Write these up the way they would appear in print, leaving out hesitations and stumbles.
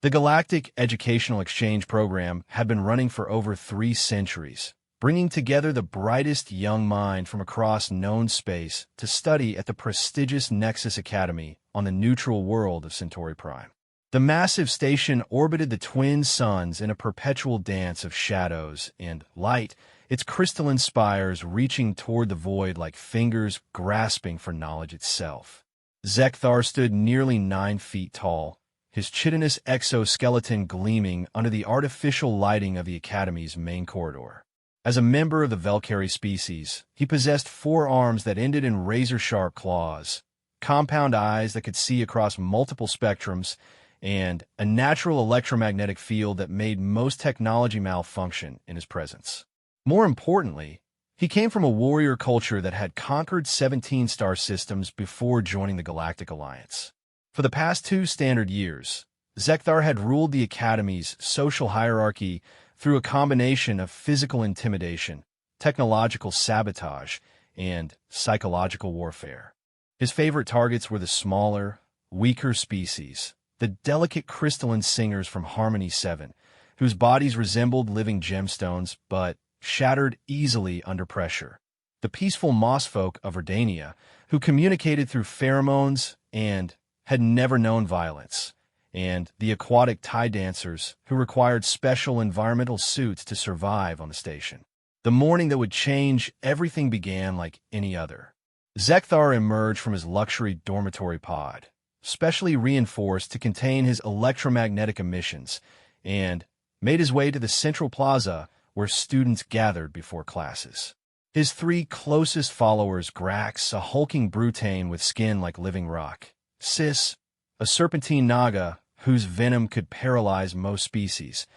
The Galactic Educational Exchange Program had been running for over 3 centuries, bringing together the brightest young mind from across known space to study at the prestigious Nexus Academy on the neutral world of Centauri Prime. The massive station orbited the twin suns in a perpetual dance of shadows and light, its crystalline spires reaching toward the void like fingers grasping for knowledge itself. Zekthar stood nearly 9 feet tall, his chitinous exoskeleton gleaming under the artificial lighting of the Academy's main corridor. As a member of the Velcari species, he possessed 4 arms that ended in razor-sharp claws, compound eyes that could see across multiple spectrums, and a natural electromagnetic field that made most technology malfunction in his presence. More importantly, he came from a warrior culture that had conquered 17 star systems before joining the Galactic Alliance. For the past 2 standard years, Zekthar had ruled the Academy's social hierarchy through a combination of physical intimidation, technological sabotage, and psychological warfare. His favorite targets were the smaller, weaker species, the delicate crystalline singers from Harmony 7, whose bodies resembled living gemstones but shattered easily under pressure. The peaceful mossfolk of Verdania, who communicated through pheromones and had never known violence, and the aquatic tide dancers who required special environmental suits to survive on the station. The morning that would change everything began like any other. Zekthar emerged from his luxury dormitory pod, specially reinforced to contain his electromagnetic emissions, and made his way to the central plaza where students gathered before classes. His 3 closest followers, Grax, a hulking brutane with skin like living rock, Sis, a serpentine naga whose venom could paralyze most species,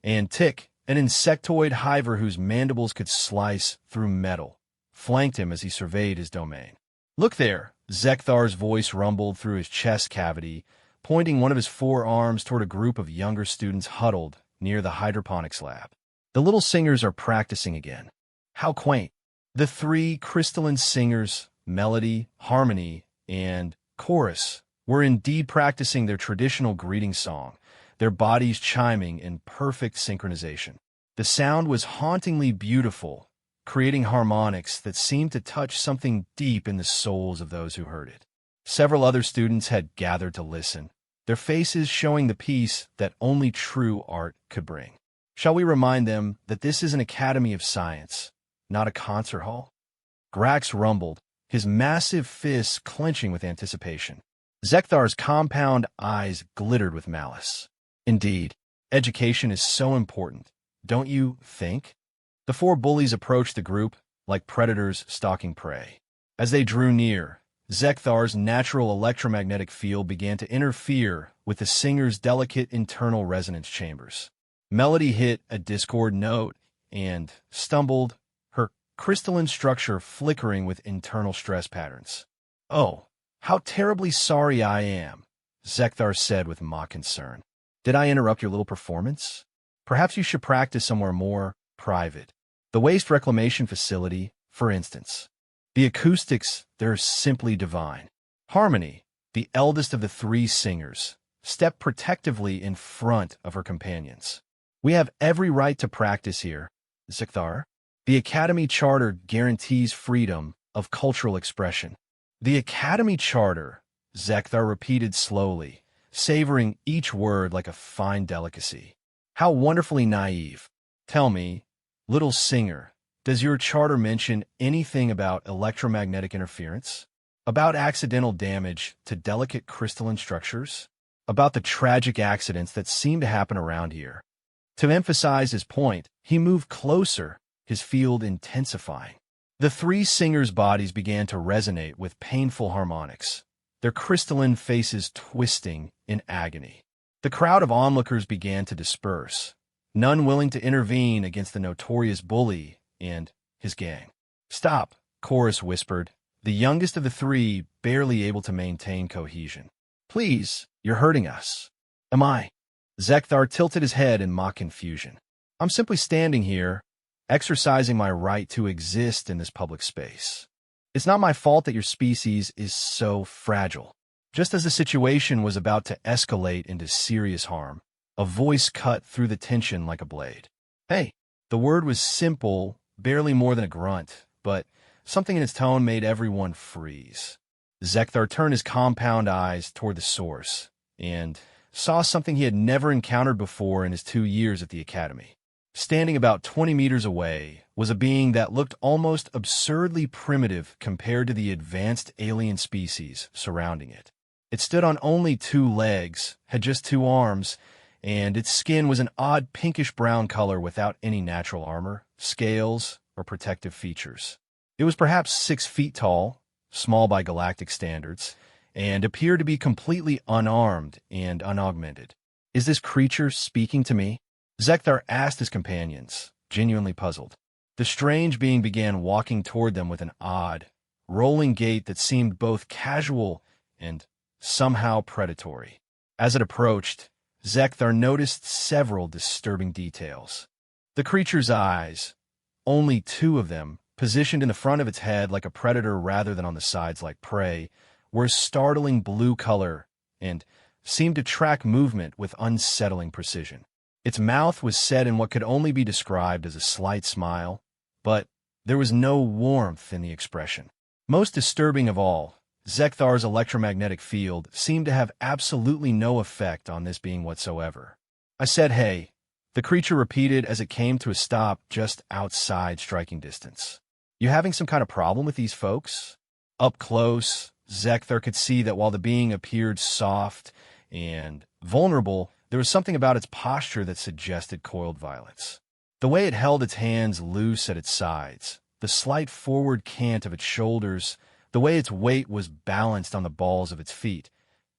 and Tick, an insectoid hiver whose mandibles could slice through metal, flanked him as he surveyed his domain. "Look there," Zekthar's voice rumbled through his chest cavity, pointing one of his 4 arms toward a group of younger students huddled near the hydroponics lab. "The little singers are practicing again. How quaint." The 3 crystalline singers, Melody, Harmony, and Chorus, were indeed practicing their traditional greeting song, their bodies chiming in perfect synchronization. The sound was hauntingly beautiful, creating harmonics that seemed to touch something deep in the souls of those who heard it. Several other students had gathered to listen, their faces showing the peace that only true art could bring. Shall we remind them that this is an academy of science, not a concert hall? Grax rumbled, his massive fists clenching with anticipation. Zekthar's compound eyes glittered with malice. "Indeed, education is so important, don't you think?" The 4 bullies approached the group like predators stalking prey. As they drew near, Zekthar's natural electromagnetic field began to interfere with the singer's delicate internal resonance chambers. Melody hit a discord note and stumbled, her crystalline structure flickering with internal stress patterns. "Oh, how terribly sorry I am," Zekthar said with mock concern. "Did I interrupt your little performance? Perhaps you should practice somewhere more private. The waste reclamation facility, for instance. The acoustics, they're simply divine." Harmony, the eldest of the 3 singers, stepped protectively in front of her companions. "We have every right to practice here, Zekthar. The Academy Charter guarantees freedom of cultural expression." "The Academy Charter," Zekthar repeated slowly, savoring each word like a fine delicacy. "How wonderfully naive. Tell me, little singer, does your charter mention anything about electromagnetic interference? About accidental damage to delicate crystalline structures? About the tragic accidents that seem to happen around here?" To emphasize his point, he moved closer, his field intensifying. The 3 singers' bodies began to resonate with painful harmonics, their crystalline faces twisting in agony. The crowd of onlookers began to disperse, none willing to intervene against the notorious bully and his gang. "Stop," Chorus whispered, the youngest of the 3 barely able to maintain cohesion. "Please, you're hurting us." "Am I?" Zekthar tilted his head in mock confusion. "I'm simply standing here, exercising my right to exist in this public space. It's not my fault that your species is so fragile." Just as the situation was about to escalate into serious harm, A voice cut through the tension like a blade. "Hey." The word was simple, barely more than a grunt, but something in its tone made everyone freeze. Zekthar turned his compound eyes toward the source and saw something he had never encountered before in his 2 years at the academy. Standing about 20 meters away was a being that looked almost absurdly primitive compared to the advanced alien species surrounding it. It stood on only 2 legs, had just 2 arms, and its skin was an odd pinkish-brown color without any natural armor, scales, or protective features. It was perhaps 6 feet tall, small by galactic standards, and appeared to be completely unarmed and unaugmented. "Is this creature speaking to me?" Zekthar asked his companions, genuinely puzzled. The strange being began walking toward them with an odd, rolling gait that seemed both casual and somehow predatory. As it approached, Zekthar noticed several disturbing details. The creature's eyes, only 2 of them, positioned in the front of its head like a predator rather than on the sides like prey, were a startling blue color and seemed to track movement with unsettling precision. Its mouth was set in what could only be described as a slight smile, but there was no warmth in the expression. Most disturbing of all, Zekthar's electromagnetic field seemed to have absolutely no effect on this being whatsoever. I said, "Hey," the creature repeated as it came to a stop just outside striking distance. "You having some kind of problem with these folks?" Up close, Zekthar could see that while the being appeared soft and vulnerable, there was something about its posture that suggested coiled violence. The way it held its hands loose at its sides, the slight forward cant of its shoulders, the way its weight was balanced on the balls of its feet,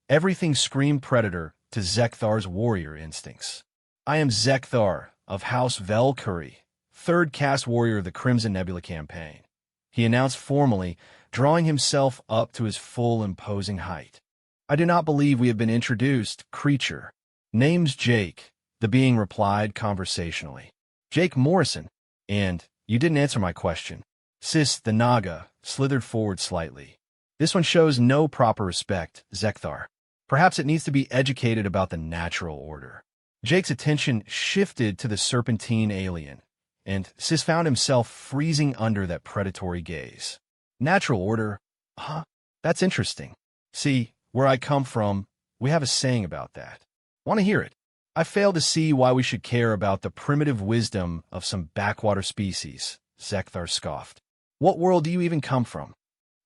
everything screamed predator to Zekthar's warrior instincts. "I am Zekthar of House Velcurry, 3rd Caste Warrior of the Crimson Nebula Campaign," he announced formally, drawing himself up to his full imposing height. "I do not believe we have been introduced, creature." "Name's Jake," the being replied conversationally. "Jake Morrison. And you didn't answer my question." Sis, the Naga, slithered forward slightly. "This one shows no proper respect, Zekthar. Perhaps it needs to be educated about the natural order." Jake's attention shifted to the serpentine alien, and Sis found himself freezing under that predatory gaze. "Natural order? Huh? That's interesting. See, where I come from, we have a saying about that. Want to hear it? I fail to see why we should care about the primitive wisdom of some backwater species," Zekthar scoffed. "What world do you even come from?"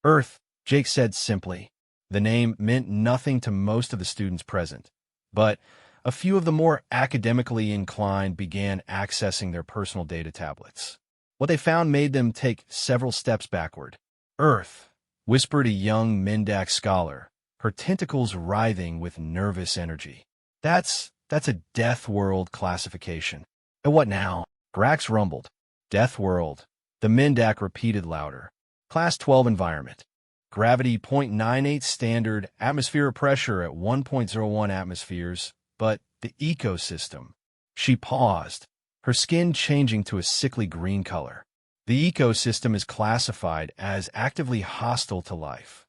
"Earth," Jake said simply. The name meant nothing to most of the students present, but a few of the more academically inclined began accessing their personal data tablets. What they found made them take several steps backward. "Earth," whispered a young Mendak scholar, her tentacles writhing with nervous energy. That's a Death World classification." "And what now?" Grax rumbled. "Death World," the Mendak repeated louder. "Class 12 environment. Gravity 0.98 standard, atmosphere pressure at 1.01 atmospheres, but the ecosystem." She paused, her skin changing to a sickly green color. "The ecosystem is classified as actively hostile to life.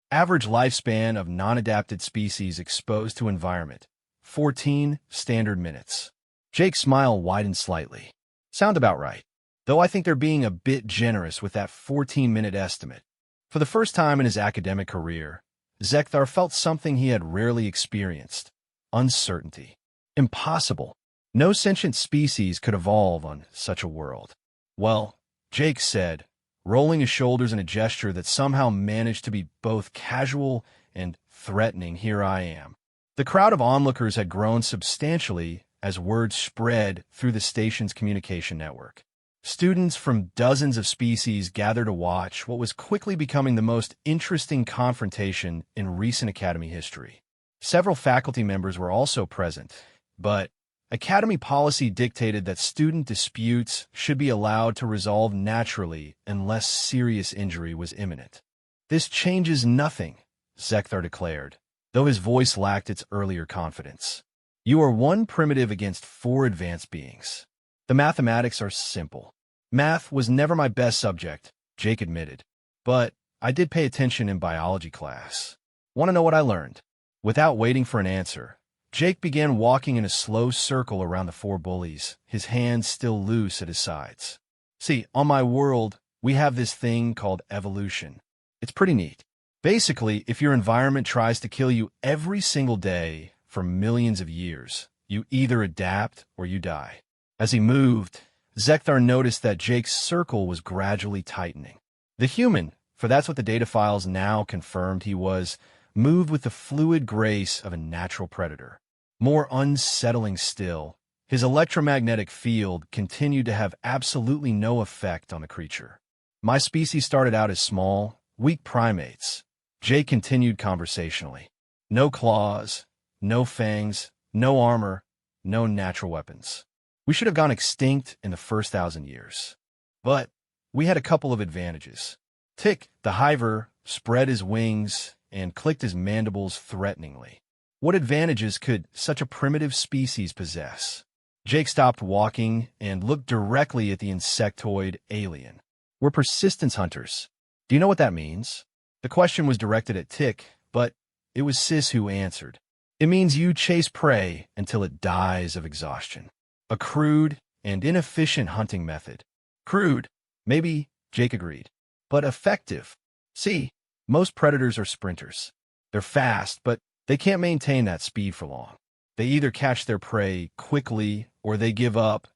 Average lifespan of non-adapted species exposed to environment, 14 standard minutes." Jake's smile widened slightly. "Sound about right. Though I think they're being a bit generous with that 14-minute estimate." For the first time in his academic career, Zekthar felt something he had rarely experienced: uncertainty. Impossible. No sentient species could evolve on such a world. "Well," Jake said, rolling his shoulders in a gesture that somehow managed to be both casual and threatening, "here I am." The crowd of onlookers had grown substantially as word spread through the station's communication network. Students from dozens of species gathered to watch what was quickly becoming the most interesting confrontation in recent Academy history. Several faculty members were also present, but Academy policy dictated that student disputes should be allowed to resolve naturally unless serious injury was imminent. "This changes nothing," Zekthar declared, though his voice lacked its earlier confidence. "You are 1 primitive against 4 advanced beings. The mathematics are simple." "Math was never my best subject," Jake admitted, "but I did pay attention in biology class. Want to know what I learned?" Without waiting for an answer, Jake began walking in a slow circle around the four bullies, his hands still loose at his sides. See, on my world, we have this thing called evolution. It's pretty neat. Basically, if your environment tries to kill you every single day for millions of years, you either adapt or you die. As he moved, Zekthar noticed that Jake's circle was gradually tightening. The human, for that's what the data files now confirmed he was, moved with the fluid grace of a natural predator. More unsettling still, his electromagnetic field continued to have absolutely no effect on the creature. My species started out as small, weak primates. Jake continued conversationally. No claws, no fangs, no armor, no natural weapons. We should have gone extinct in the first 1,000 years. But we had a couple of advantages. Tick, the hiver, spread his wings and clicked his mandibles threateningly. What advantages could such a primitive species possess? Jake stopped walking and looked directly at the insectoid alien. We're persistence hunters. Do you know what that means? The question was directed at Tick, but it was Sis who answered. It means you chase prey until it dies of exhaustion. A crude and inefficient hunting method. Crude, maybe, Jake agreed, but effective. See, most predators are sprinters. They're fast, but they can't maintain that speed for long. They either catch their prey quickly or they give up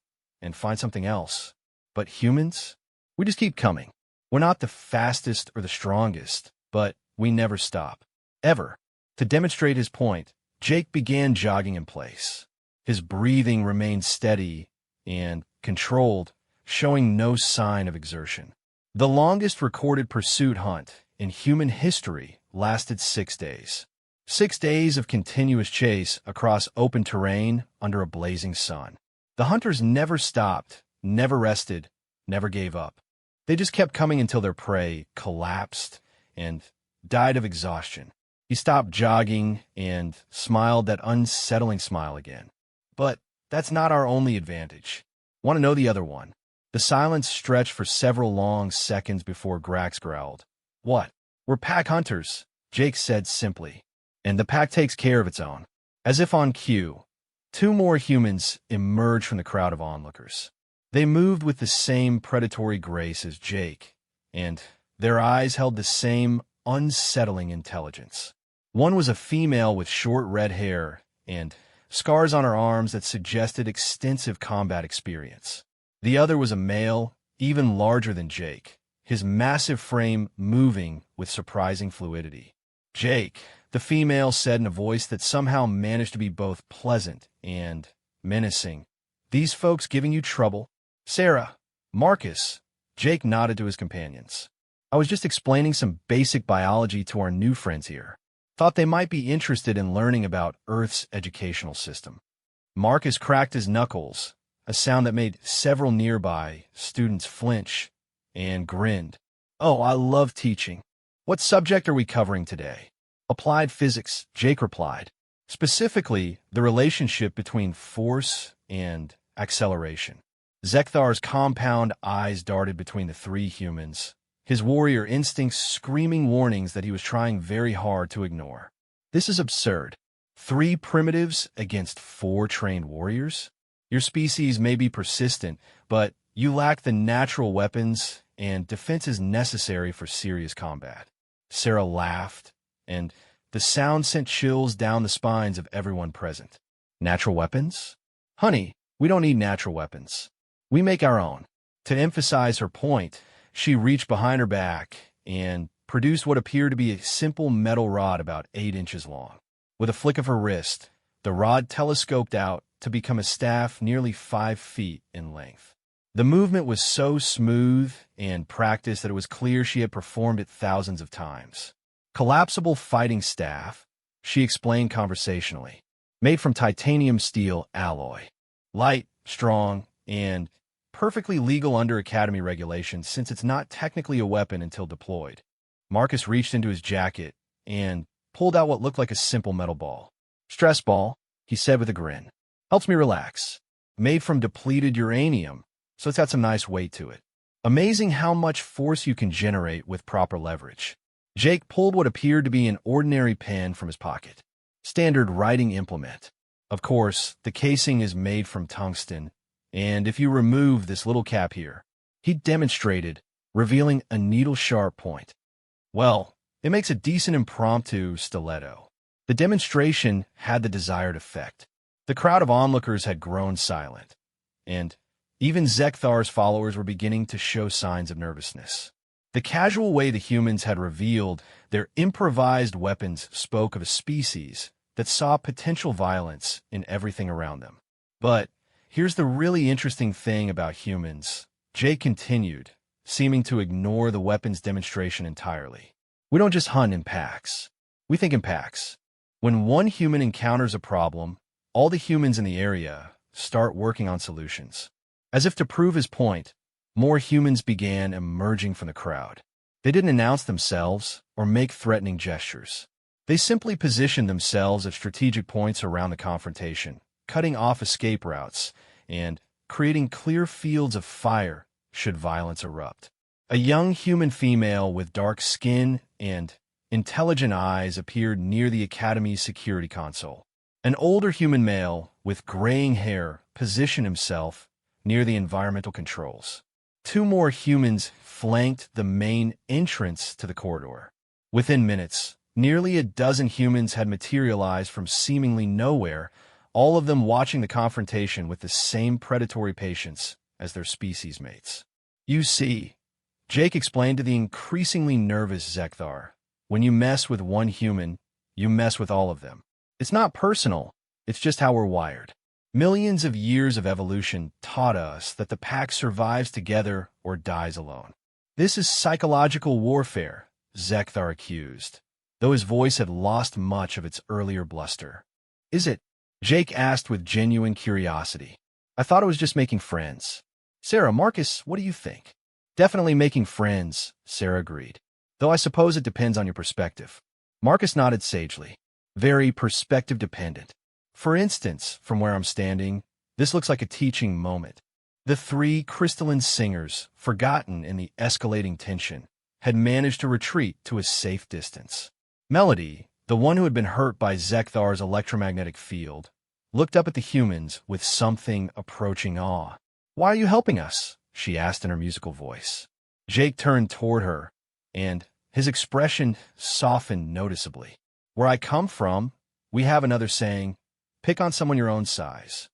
and find something else. But humans? We just keep coming. We're not the fastest or the strongest, but we never stop. Ever. To demonstrate his point, Jake began jogging in place. His breathing remained steady and controlled, showing no sign of exertion. The longest recorded pursuit hunt in human history lasted 6 days. 6 days of continuous chase across open terrain under a blazing sun. The hunters never stopped, never rested, never gave up. They just kept coming until their prey collapsed and died of exhaustion. He stopped jogging and smiled that unsettling smile again. But that's not our only advantage. Want to know the other one? The silence stretched for several long seconds before Grax growled. What? We're pack hunters, Jake said simply. And the pack takes care of its own. As if on cue, 2 more humans emerged from the crowd of onlookers. They moved with the same predatory grace as Jake, and their eyes held the same unsettling intelligence. One was a female with short red hair and scars on her arms that suggested extensive combat experience. The other was a male, even larger than Jake, his massive frame moving with surprising fluidity. Jake, the female said in a voice that somehow managed to be both pleasant and menacing. These folks giving you trouble? Sarah, Marcus, Jake nodded to his companions. I was just explaining some basic biology to our new friends here. Thought they might be interested in learning about Earth's educational system. Marcus cracked his knuckles, a sound that made several nearby students flinch and grinned. Oh, I love teaching. What subject are we covering today? Applied physics, Jake replied. Specifically, the relationship between force and acceleration. Zekthar's compound eyes darted between the 3 humans, his warrior instincts screaming warnings that he was trying very hard to ignore. This is absurd. 3 primitives against 4 trained warriors? Your species may be persistent, but you lack the natural weapons and defenses necessary for serious combat. Sarah laughed, and the sound sent chills down the spines of everyone present. Natural weapons? Honey, we don't need natural weapons. We make our own. To emphasize her point, she reached behind her back and produced what appeared to be a simple metal rod about 8 inches long. With a flick of her wrist, the rod telescoped out to become a staff nearly 5 feet in length. The movement was so smooth and practiced that it was clear she had performed it thousands of times. Collapsible fighting staff, she explained conversationally, made from titanium steel alloy. Light, strong, and perfectly legal under Academy regulations since it's not technically a weapon until deployed. Marcus reached into his jacket and pulled out what looked like a simple metal ball. Stress ball, he said with a grin. Helps me relax. Made from depleted uranium, so it's got some nice weight to it. Amazing how much force you can generate with proper leverage. Jake pulled what appeared to be an ordinary pen from his pocket. Standard writing implement. Of course, the casing is made from tungsten, and if you remove this little cap here, he demonstrated, revealing a needle-sharp point. Well, it makes a decent impromptu stiletto. The demonstration had the desired effect. The crowd of onlookers had grown silent, and even Zekthar's followers were beginning to show signs of nervousness. The casual way the humans had revealed their improvised weapons spoke of a species that saw potential violence in everything around them. But here's the really interesting thing about humans, Jake continued, seeming to ignore the weapons demonstration entirely. We don't just hunt in packs. We think in packs. When one human encounters a problem, all the humans in the area start working on solutions. As if to prove his point, more humans began emerging from the crowd. They didn't announce themselves or make threatening gestures. They simply positioned themselves at strategic points around the confrontation, cutting off escape routes and creating clear fields of fire should violence erupt. A young human female with dark skin and intelligent eyes appeared near the Academy's security console. An older human male with graying hair positioned himself near the environmental controls. Two more humans flanked the main entrance to the corridor. Within minutes, nearly a dozen humans had materialized from seemingly nowhere, all of them watching the confrontation with the same predatory patience as their species mates. You see, Jake explained to the increasingly nervous Zekthar, when you mess with one human, you mess with all of them. It's not personal, it's just how we're wired. Millions of years of evolution taught us that the pack survives together or dies alone. This is psychological warfare, Zekthar accused, though his voice had lost much of its earlier bluster. Is it? Jake asked with genuine curiosity. I thought it was just making friends. Sarah, Marcus, what do you think? Definitely making friends, Sarah agreed. Though I suppose it depends on your perspective. Marcus nodded sagely. Very perspective-dependent. For instance, from where I'm standing, this looks like a teaching moment. The three crystalline singers, forgotten in the escalating tension, had managed to retreat to a safe distance. Melody, the one who had been hurt by Zekthar's electromagnetic field, looked up at the humans with something approaching awe. Why are you helping us? She asked in her musical voice. Jake turned toward her, and his expression softened noticeably. Where I come from, we have another saying, pick on someone your own size.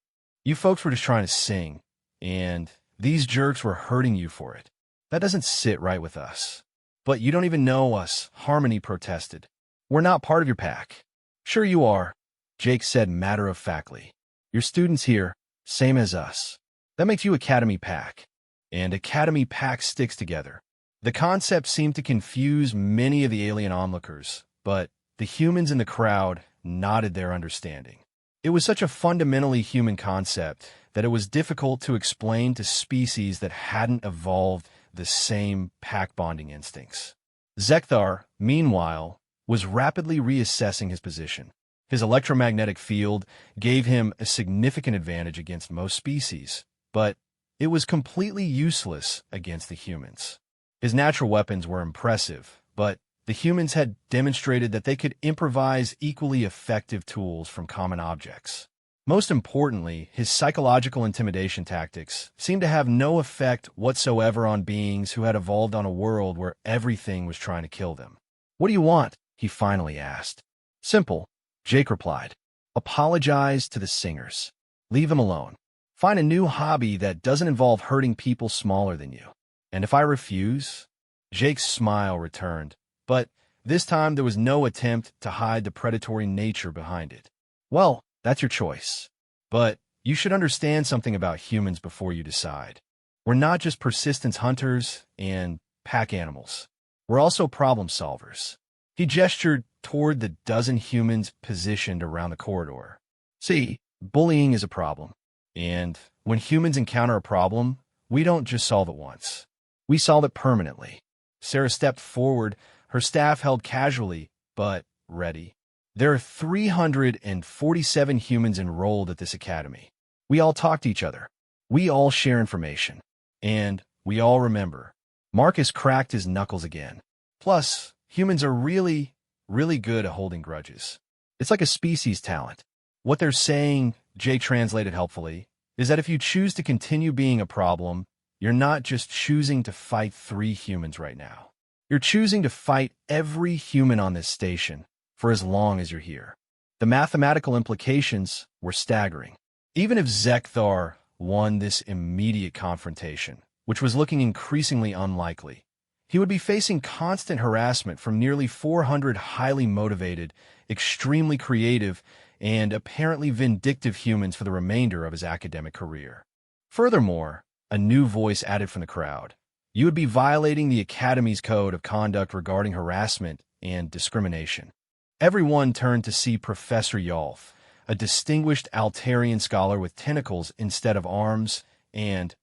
You folks were just trying to sing, and these jerks were hurting you for it. That doesn't sit right with us. But you don't even know us, Harmony protested. We're not part of your pack. Sure you are, Jake said matter-of-factly. Your students here, same as us. That makes you Academy Pack. And Academy Pack sticks together. The concept seemed to confuse many of the alien onlookers, but the humans in the crowd nodded their understanding. It was such a fundamentally human concept that it was difficult to explain to species that hadn't evolved the same pack-bonding instincts. Zekthar, meanwhile, was rapidly reassessing his position. His electromagnetic field gave him a significant advantage against most species, but it was completely useless against the humans. His natural weapons were impressive, but the humans had demonstrated that they could improvise equally effective tools from common objects. Most importantly, his psychological intimidation tactics seemed to have no effect whatsoever on beings who had evolved on a world where everything was trying to kill them. What do you want? He finally asked. Simple, Jake replied. Apologize to the singers. Leave them alone. Find a new hobby that doesn't involve hurting people smaller than you. And if I refuse? Jake's smile returned, but this time there was no attempt to hide the predatory nature behind it. Well, that's your choice. But you should understand something about humans before you decide. We're not just persistence hunters and pack animals. We're also problem solvers. He gestured toward the dozen humans positioned around the corridor. See, bullying is a problem. And when humans encounter a problem, we don't just solve it once. We solve it permanently. Sarah stepped forward, her staff held casually, but ready. There are 347 humans enrolled at this academy. We all talk to each other. We all share information. And we all remember. Marcus cracked his knuckles again. Plus, humans are really good at holding grudges. It's like a species talent. What they're saying, Jake translated helpfully, is that if you choose to continue being a problem, you're not just choosing to fight 3 humans right now. You're choosing to fight every human on this station for as long as you're here. The mathematical implications were staggering. Even if Zekthar won this immediate confrontation, which was looking increasingly unlikely, he would be facing constant harassment from nearly 400 highly motivated, extremely creative, and apparently vindictive humans for the remainder of his academic career. Furthermore, a new voice added from the crowd. You would be violating the Academy's code of conduct regarding harassment and discrimination. Everyone turned to see Professor Yolf, a distinguished Altarian scholar with tentacles instead of arms and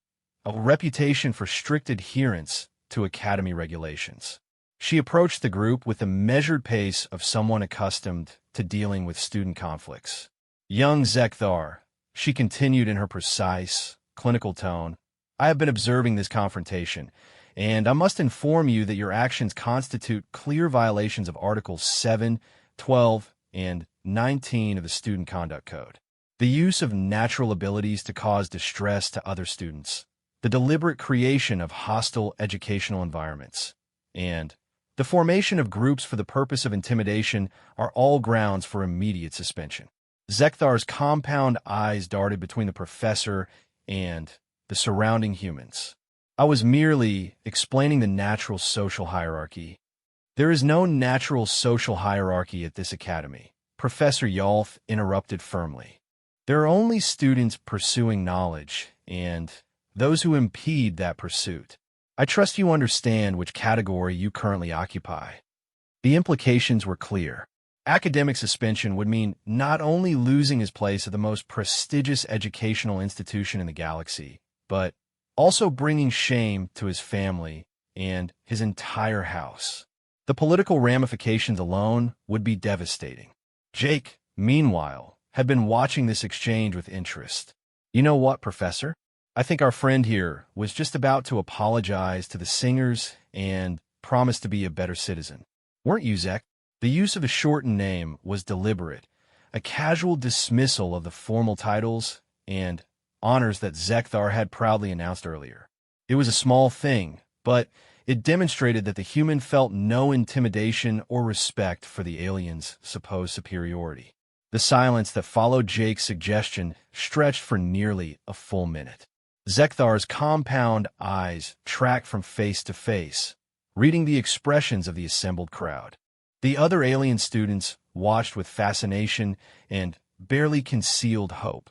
a reputation for strict adherence to Academy regulations. She approached the group with the measured pace of someone accustomed to dealing with student conflicts. Young Zekthar, she continued in her precise, clinical tone, I have been observing this confrontation, and I must inform you that your actions constitute clear violations of Articles 7, 12, and 19 of the Student Conduct Code. The use of natural abilities to cause distress to other students, the deliberate creation of hostile educational environments, and the formation of groups for the purpose of intimidation are all grounds for immediate suspension. Zekthar's compound eyes darted between the professor and the surrounding humans. I was merely explaining the natural social hierarchy. There is no natural social hierarchy at this academy, Professor Yolf interrupted firmly. There are only students pursuing knowledge, and those who impede that pursuit. I trust you understand which category you currently occupy. The implications were clear. Academic suspension would mean not only losing his place at the most prestigious educational institution in the galaxy, but also bringing shame to his family and his entire house. The political ramifications alone would be devastating. Jake, meanwhile, had been watching this exchange with interest. You know what, Professor? I think our friend here was just about to apologize to the singers and promise to be a better citizen. Weren't you, Zek? The use of a shortened name was deliberate, a casual dismissal of the formal titles and honors that Zekthar had proudly announced earlier. It was a small thing, but it demonstrated that the human felt no intimidation or respect for the alien's supposed superiority. The silence that followed Jake's suggestion stretched for nearly a full minute. Zekthar's compound eyes tracked from face to face, reading the expressions of the assembled crowd. The other alien students watched with fascination and barely concealed hope,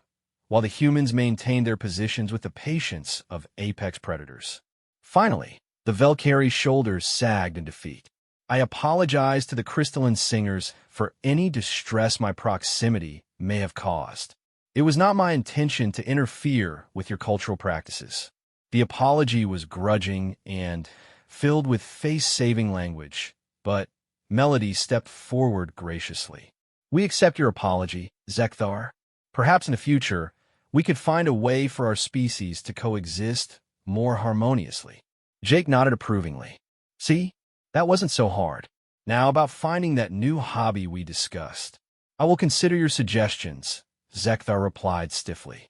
while the humans maintained their positions with the patience of apex predators. Finally, the Velkari's shoulders sagged in defeat. I apologize to the crystalline singers for any distress my proximity may have caused. It was not my intention to interfere with your cultural practices. The apology was grudging and filled with face-saving language, but Melody stepped forward graciously. We accept your apology, Zekthar. Perhaps in the future, we could find a way for our species to coexist more harmoniously. Jake nodded approvingly. See, that wasn't so hard. Now about finding that new hobby we discussed. I will consider your suggestions, Zekthar replied stiffly.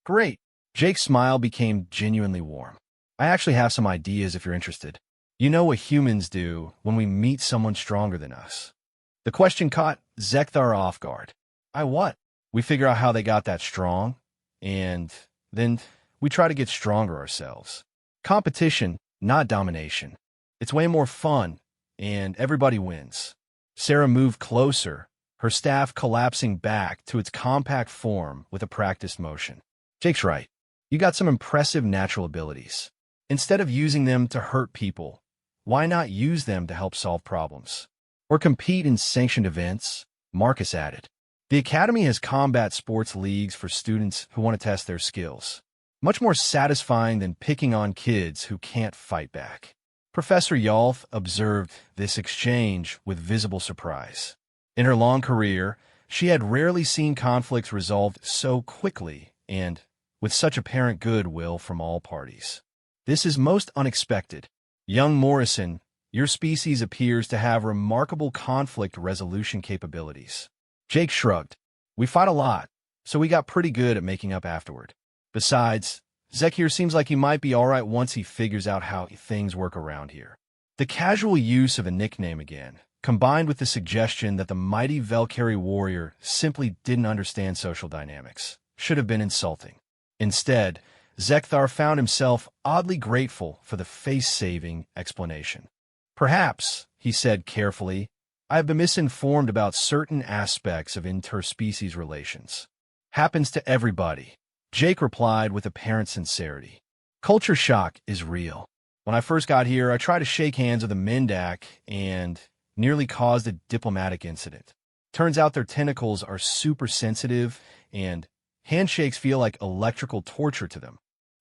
Great. Jake's smile became genuinely warm. I actually have some ideas if you're interested. You know what humans do when we meet someone stronger than us. The question caught Zekthar off guard. What? We figure out how they got that strong, and then we try to get stronger ourselves. Competition, not domination. It's way more fun, and everybody wins. Sarah moved closer, her staff collapsing back to its compact form with a practiced motion. Jake's right. You got some impressive natural abilities. Instead of using them to hurt people, why not use them to help solve problems? Or compete in sanctioned events? Marcus added. The Academy has combat sports leagues for students who want to test their skills. Much more satisfying than picking on kids who can't fight back. Professor Yolf observed this exchange with visible surprise. In her long career, she had rarely seen conflicts resolved so quickly and with such apparent goodwill from all parties. This is most unexpected. Young Morrison, your species appears to have remarkable conflict resolution capabilities. Jake shrugged. We fought a lot, so we got pretty good at making up afterward. Besides, Zek here seems like he might be alright once he figures out how things work around here. The casual use of a nickname again, combined with the suggestion that the mighty Valkyrie warrior simply didn't understand social dynamics, should have been insulting. Instead, Zekthar found himself oddly grateful for the face-saving explanation. Perhaps, he said carefully, I have been misinformed about certain aspects of interspecies relations. Happens to everybody, Jake replied with apparent sincerity. Culture shock is real. When I first got here, I tried to shake hands with a Mendak and nearly caused a diplomatic incident. Turns out their tentacles are super sensitive and handshakes feel like electrical torture to them.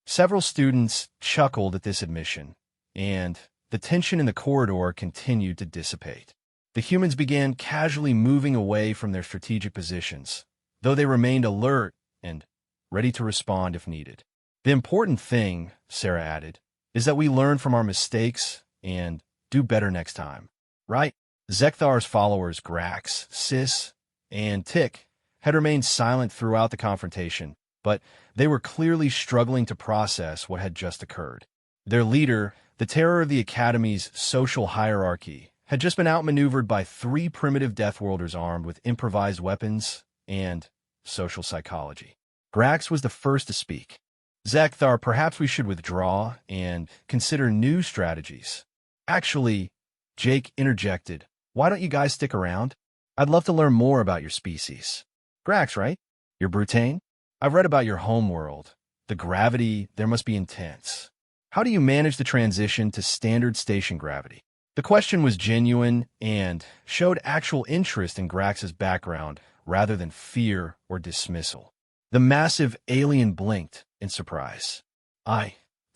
Several students chuckled at this admission, and the tension in the corridor continued to dissipate. The humans began casually moving away from their strategic positions, though they remained alert and ready to respond if needed. The important thing, Sarah added, is that we learn from our mistakes and do better next time. Right? Zekthar's followers Grax, Sis, and Tick had remained silent throughout the confrontation, but they were clearly struggling to process what had just occurred. Their leader, the terror of the Academy's social hierarchy, had just been outmaneuvered by 3 primitive Deathworlders armed with improvised weapons and social psychology. Grax was the first to speak. Zekthar, perhaps we should withdraw and consider new strategies. Actually, Jake interjected, why don't you guys stick around? I'd love to learn more about your species. Grax, right? You're Brutane? I've read about your homeworld. The gravity there must be intense. How do you manage the transition to standard station gravity? The question was genuine and showed actual interest in Grax's background rather than fear or dismissal. The massive alien blinked in surprise. The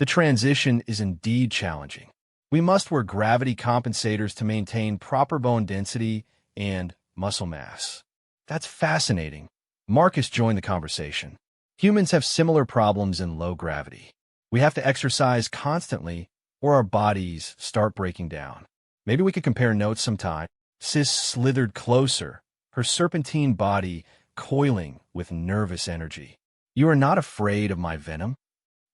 transition is indeed challenging. We must wear gravity compensators to maintain proper bone density and muscle mass. That's fascinating. Marcus joined the conversation. Humans have similar problems in low gravity. We have to exercise constantly or our bodies start breaking down. Maybe we could compare notes sometime. Sis slithered closer, her serpentine body coiling with nervous energy. You are not afraid of my venom?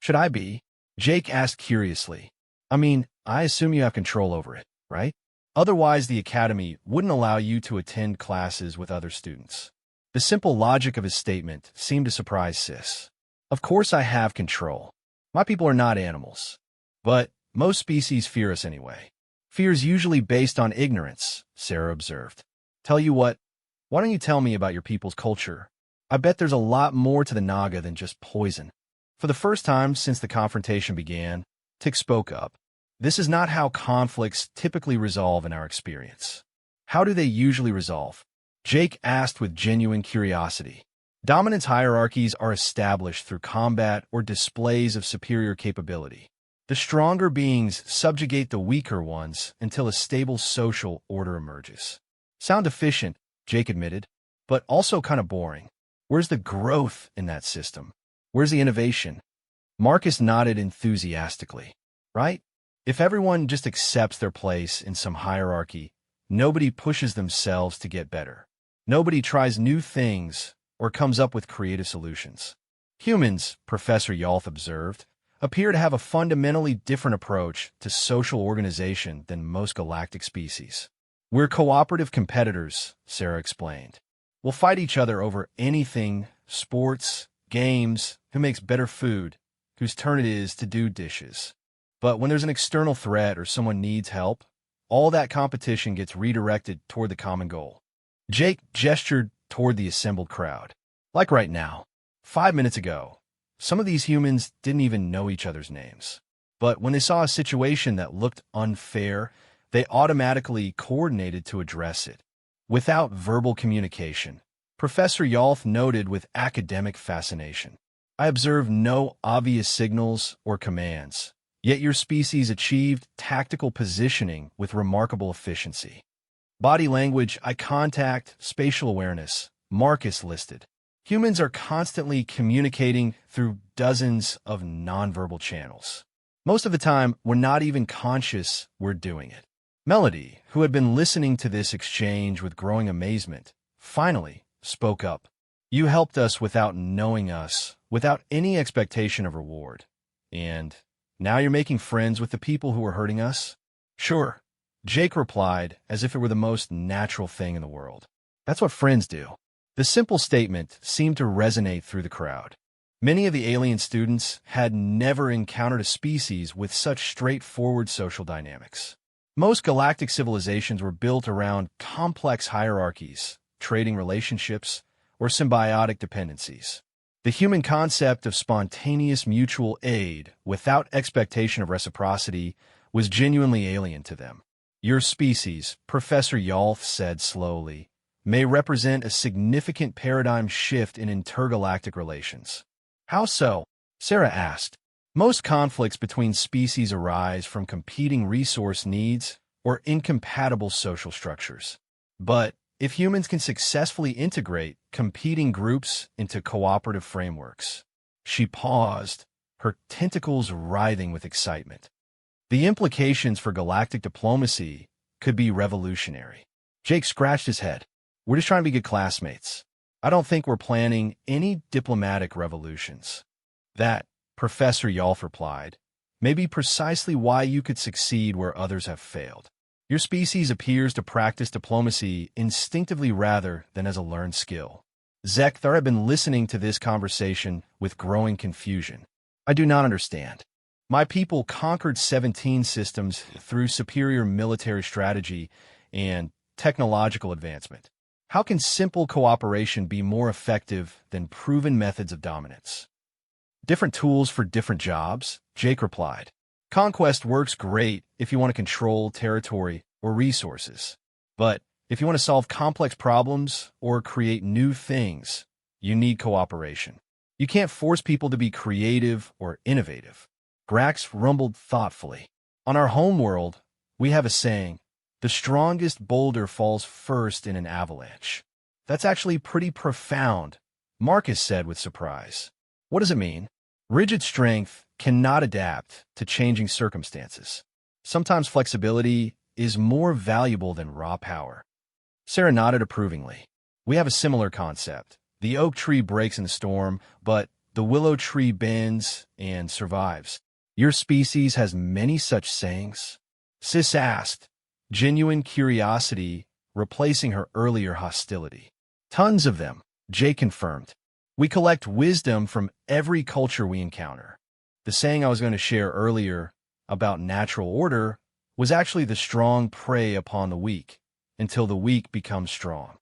Should I be? Jake asked curiously. I mean, I assume you have control over it, right? Otherwise, the Academy wouldn't allow you to attend classes with other students. The simple logic of his statement seemed to surprise Sis. Of course I have control. My people are not animals. But most species fear us anyway. Fear is usually based on ignorance, Sarah observed. Tell you what, why don't you tell me about your people's culture? I bet there's a lot more to the Naga than just poison. For the first time since the confrontation began, Tick spoke up. This is not how conflicts typically resolve in our experience. How do they usually resolve? Jake asked with genuine curiosity. Dominance hierarchies are established through combat or displays of superior capability. The stronger beings subjugate the weaker ones until a stable social order emerges. Sound efficient, Jake admitted, but also kind of boring. Where's the growth in that system? Where's the innovation? Marcus nodded enthusiastically. Right? If everyone just accepts their place in some hierarchy, nobody pushes themselves to get better. Nobody tries new things or comes up with creative solutions. Humans, Professor Yalth observed, appear to have a fundamentally different approach to social organization than most galactic species. We're cooperative competitors, Sarah explained. We'll fight each other over anything, sports, games, who makes better food, whose turn it is to do dishes. But when there's an external threat or someone needs help, all that competition gets redirected toward the common goal. Jake gestured toward the assembled crowd. Like right now, 5 minutes ago, some of these humans didn't even know each other's names. But when they saw a situation that looked unfair, they automatically coordinated to address it. Without verbal communication, Professor Yalth noted with academic fascination. I observed no obvious signals or commands, yet your species achieved tactical positioning with remarkable efficiency. Body language, eye contact, spatial awareness, Marcus listed. Humans are constantly communicating through dozens of nonverbal channels. Most of the time, we're not even conscious we're doing it. Melody, who had been listening to this exchange with growing amazement, finally spoke up. You helped us without knowing us, without any expectation of reward. And now you're making friends with the people who are hurting us? Sure, Jake replied, as if it were the most natural thing in the world. That's what friends do. The simple statement seemed to resonate through the crowd. Many of the alien students had never encountered a species with such straightforward social dynamics. Most galactic civilizations were built around complex hierarchies, trading relationships, or symbiotic dependencies. The human concept of spontaneous mutual aid without expectation of reciprocity was genuinely alien to them. Your species, Professor Yalth said slowly, may represent a significant paradigm shift in intergalactic relations. How so? Sarah asked. Most conflicts between species arise from competing resource needs or incompatible social structures. But if humans can successfully integrate competing groups into cooperative frameworks. She paused, her tentacles writhing with excitement. The implications for galactic diplomacy could be revolutionary. Jake scratched his head. We're just trying to be good classmates. I don't think we're planning any diplomatic revolutions. That, Professor Yalf replied, may be precisely why you could succeed where others have failed. Your species appears to practice diplomacy instinctively rather than as a learned skill. Zekthar had been listening to this conversation with growing confusion. I do not understand. My people conquered 17 systems through superior military strategy and technological advancement. How can simple cooperation be more effective than proven methods of dominance? Different tools for different jobs, Jake replied. Conquest works great if you want to control territory or resources. But if you want to solve complex problems or create new things, you need cooperation. You can't force people to be creative or innovative. Grax rumbled thoughtfully. On our homeworld, we have a saying, the strongest boulder falls first in an avalanche. That's actually pretty profound, Marcus said with surprise. What does it mean? Rigid strength cannot adapt to changing circumstances. Sometimes flexibility is more valuable than raw power. Sarah nodded approvingly. We have a similar concept. The oak tree breaks in the storm, but the willow tree bends and survives. Your species has many such sayings? Sis asked, genuine curiosity replacing her earlier hostility. Tons of them, Jay confirmed. We collect wisdom from every culture we encounter. The saying I was going to share earlier about natural order was actually the strong prey upon the weak until the weak becomes strong.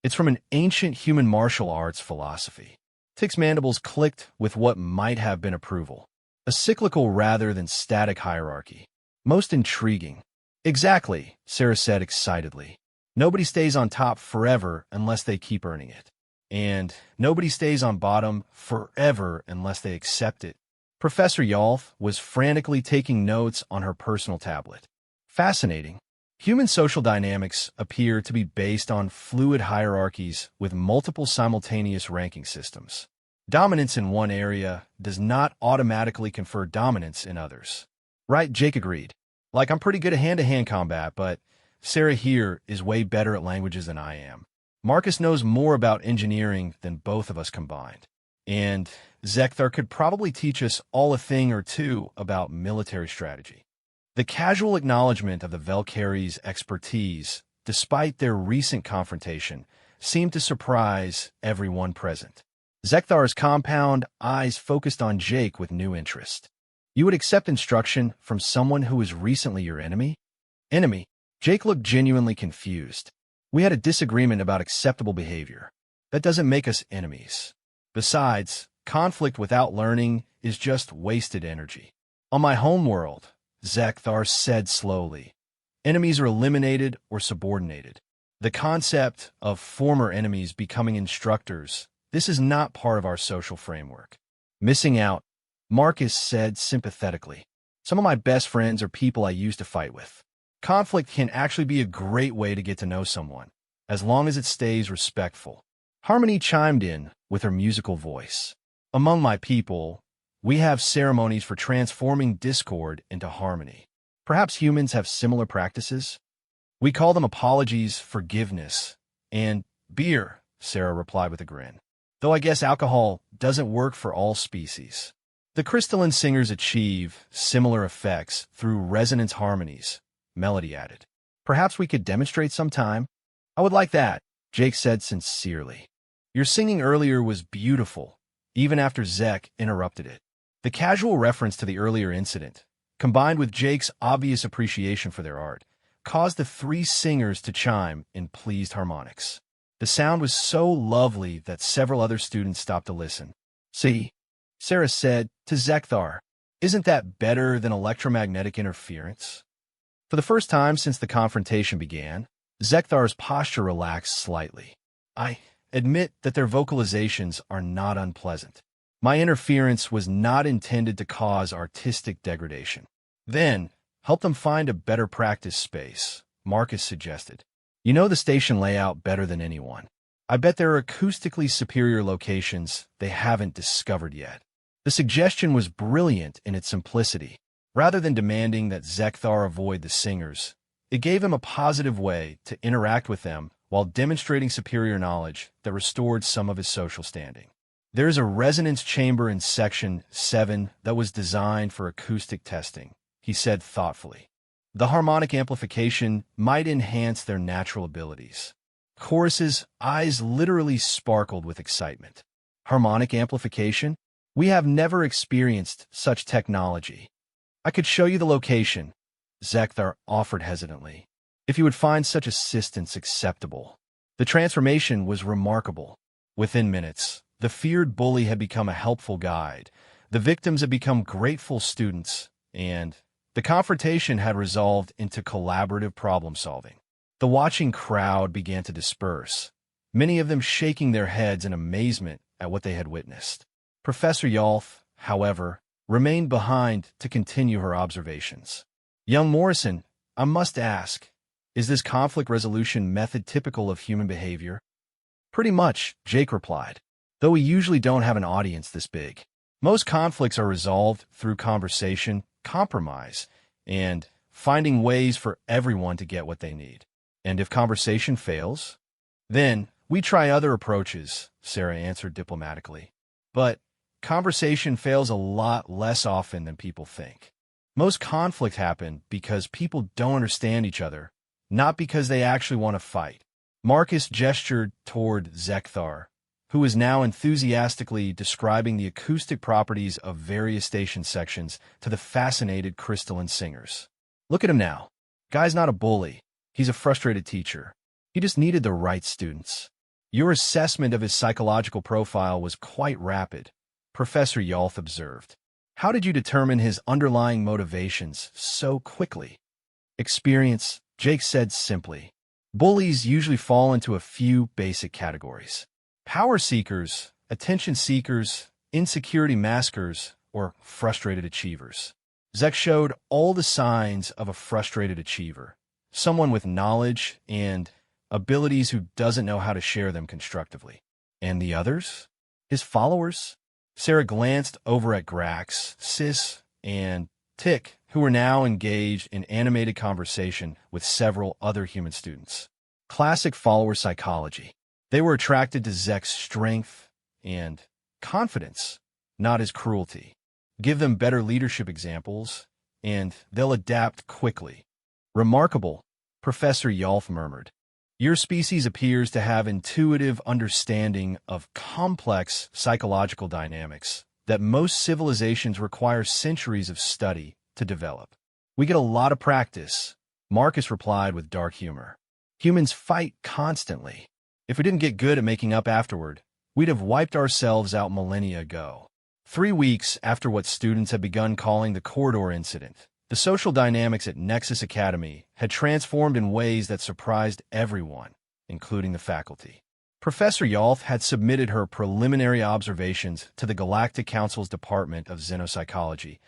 It's from an ancient human martial arts philosophy. Tick's mandibles clicked with what might have been approval. A cyclical rather than static hierarchy. Most intriguing. Exactly, Sarah said excitedly. Nobody stays on top forever unless they keep earning it. And nobody stays on bottom forever unless they accept it. Professor Yalf was frantically taking notes on her personal tablet. Fascinating. Human social dynamics appear to be based on fluid hierarchies with multiple simultaneous ranking systems. Dominance in one area does not automatically confer dominance in others. Right, Jake agreed. Like, I'm pretty good at hand-to-hand combat, but Sarah here is way better at languages than I am. Marcus knows more about engineering than both of us combined. And Zekthar could probably teach us all a thing or two about military strategy. The casual acknowledgement of the Velkari's expertise, despite their recent confrontation, seemed to surprise everyone present. Zekthar's compound eyes focused on Jake with new interest. You would accept instruction from someone who was recently your enemy? Enemy? Jake looked genuinely confused. We had a disagreement about acceptable behavior. That doesn't make us enemies. Besides, conflict without learning is just wasted energy. On my homeworld, Zekthar said slowly, enemies are eliminated or subordinated. The concept of former enemies becoming instructors, this is not part of our social framework. Missing out, Marcus said sympathetically. Some of my best friends are people I used to fight with. Conflict can actually be a great way to get to know someone, as long as it stays respectful. Harmony chimed in with her musical voice. Among my people, we have ceremonies for transforming discord into harmony. Perhaps humans have similar practices? We call them apologies, forgiveness, and beer, Sarah replied with a grin. though I guess alcohol doesn't work for all species. The crystalline singers achieve similar effects through resonance harmonies, Melody added. Perhaps we could demonstrate sometime? I would like that, Jake said sincerely. Your singing earlier was beautiful, even after Zek interrupted it. The casual reference to the earlier incident, combined with Jake's obvious appreciation for their art, caused the three singers to chime in pleased harmonics. The sound was so lovely that several other students stopped to listen. See, Sarah said to Zekthar, isn't that better than electromagnetic interference? For the first time since the confrontation began, Zekthar's posture relaxed slightly. I admit that their vocalizations are not unpleasant. My interference was not intended to cause artistic degradation. Then, help them find a better practice space, Marcus suggested. You know the station layout better than anyone. I bet there are acoustically superior locations they haven't discovered yet. The suggestion was brilliant in its simplicity. Rather than demanding that Zekthar avoid the singers, it gave him a positive way to interact with them while demonstrating superior knowledge that restored some of his social standing. There is a resonance chamber in Section 7 that was designed for acoustic testing, he said thoughtfully. The harmonic amplification might enhance their natural abilities. Chorus's eyes literally sparkled with excitement. Harmonic amplification? We have never experienced such technology. I could show you the location, Zekthar offered hesitantly, if you would find such assistance acceptable. The transformation was remarkable. Within minutes, the feared bully had become a helpful guide, the victims had become grateful students, and the confrontation had resolved into collaborative problem-solving. The watching crowd began to disperse, many of them shaking their heads in amazement at what they had witnessed. Professor Yalth, however, remained behind to continue her observations. Young Morrison, I must ask, is this conflict resolution method typical of human behavior? Pretty much, Jake replied, though we usually don't have an audience this big. Most conflicts are resolved through conversation, compromise, and finding ways for everyone to get what they need. And if conversation fails, then we try other approaches, Sarah answered diplomatically. But conversation fails a lot less often than people think. Most conflicts happen because people don't understand each other, not because they actually want to fight. Marcus gestured toward Zekthar, who is now enthusiastically describing the acoustic properties of various station sections to the fascinated crystalline singers. Look at him now. Guy's not a bully. He's a frustrated teacher. He just needed the right students. Your assessment of his psychological profile was quite rapid, Professor Yalth observed. How did you determine his underlying motivations so quickly? Experience, Jake said simply. Bullies usually fall into a few basic categories. Power seekers, attention seekers, insecurity maskers, or frustrated achievers. Zek showed all the signs of a frustrated achiever, someone with knowledge and abilities who doesn't know how to share them constructively. And the others? His followers? Sarah glanced over at Grax, Sis, and Tick, who were now engaged in animated conversation with several other human students. Classic follower psychology. They were attracted to Zek's strength and confidence, not his cruelty. Give them better leadership examples, and they'll adapt quickly. Remarkable, Professor Yalth murmured. Your species appears to have intuitive understanding of complex psychological dynamics that most civilizations require centuries of study to develop. We get a lot of practice, Marcus replied with dark humor. Humans fight constantly. If we didn't get good at making up afterward, we'd have wiped ourselves out millennia ago. 3 weeks after what students had begun calling the corridor incident, the social dynamics at Nexus Academy had transformed in ways that surprised everyone, including the faculty. Professor Yalth had submitted her preliminary observations to the Galactic Council's Department of Xenopsychology,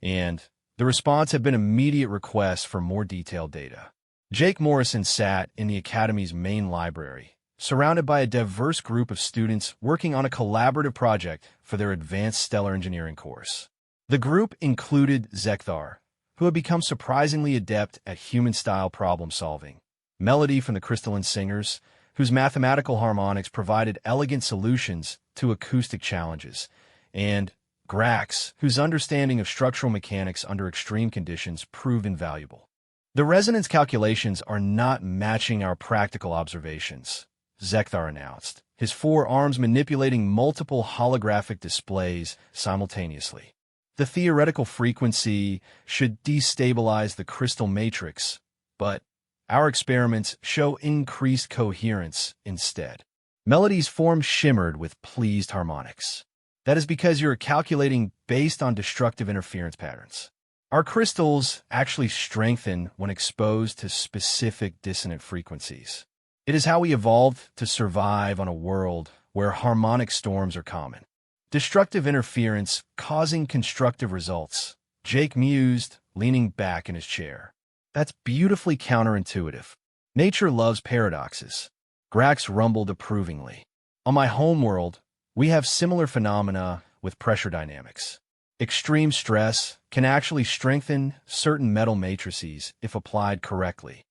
and the response had been immediate requests for more detailed data. Jake Morrison sat in the Academy's main library, surrounded by a diverse group of students working on a collaborative project for their Advanced Stellar Engineering course. The group included Zekthar, who had become surprisingly adept at human-style problem-solving, Melody from the Crystalline Singers, whose mathematical harmonics provided elegant solutions to acoustic challenges, and Grax, whose understanding of structural mechanics under extreme conditions proved invaluable. The resonance calculations are not matching our practical observations, Zekthar announced, his four arms manipulating multiple holographic displays simultaneously. The theoretical frequency should destabilize the crystal matrix, but our experiments show increased coherence instead. Melody's form shimmered with pleased harmonics. That is because you're calculating based on destructive interference patterns. Our crystals actually strengthen when exposed to specific dissonant frequencies. It is how we evolved to survive on a world where harmonic storms are common. Destructive interference causing constructive results, Jake mused, leaning back in his chair. That's beautifully counterintuitive. Nature loves paradoxes. Grax rumbled approvingly. On my homeworld, we have similar phenomena with pressure dynamics. Extreme stress can actually strengthen certain metal matrices if applied correctly.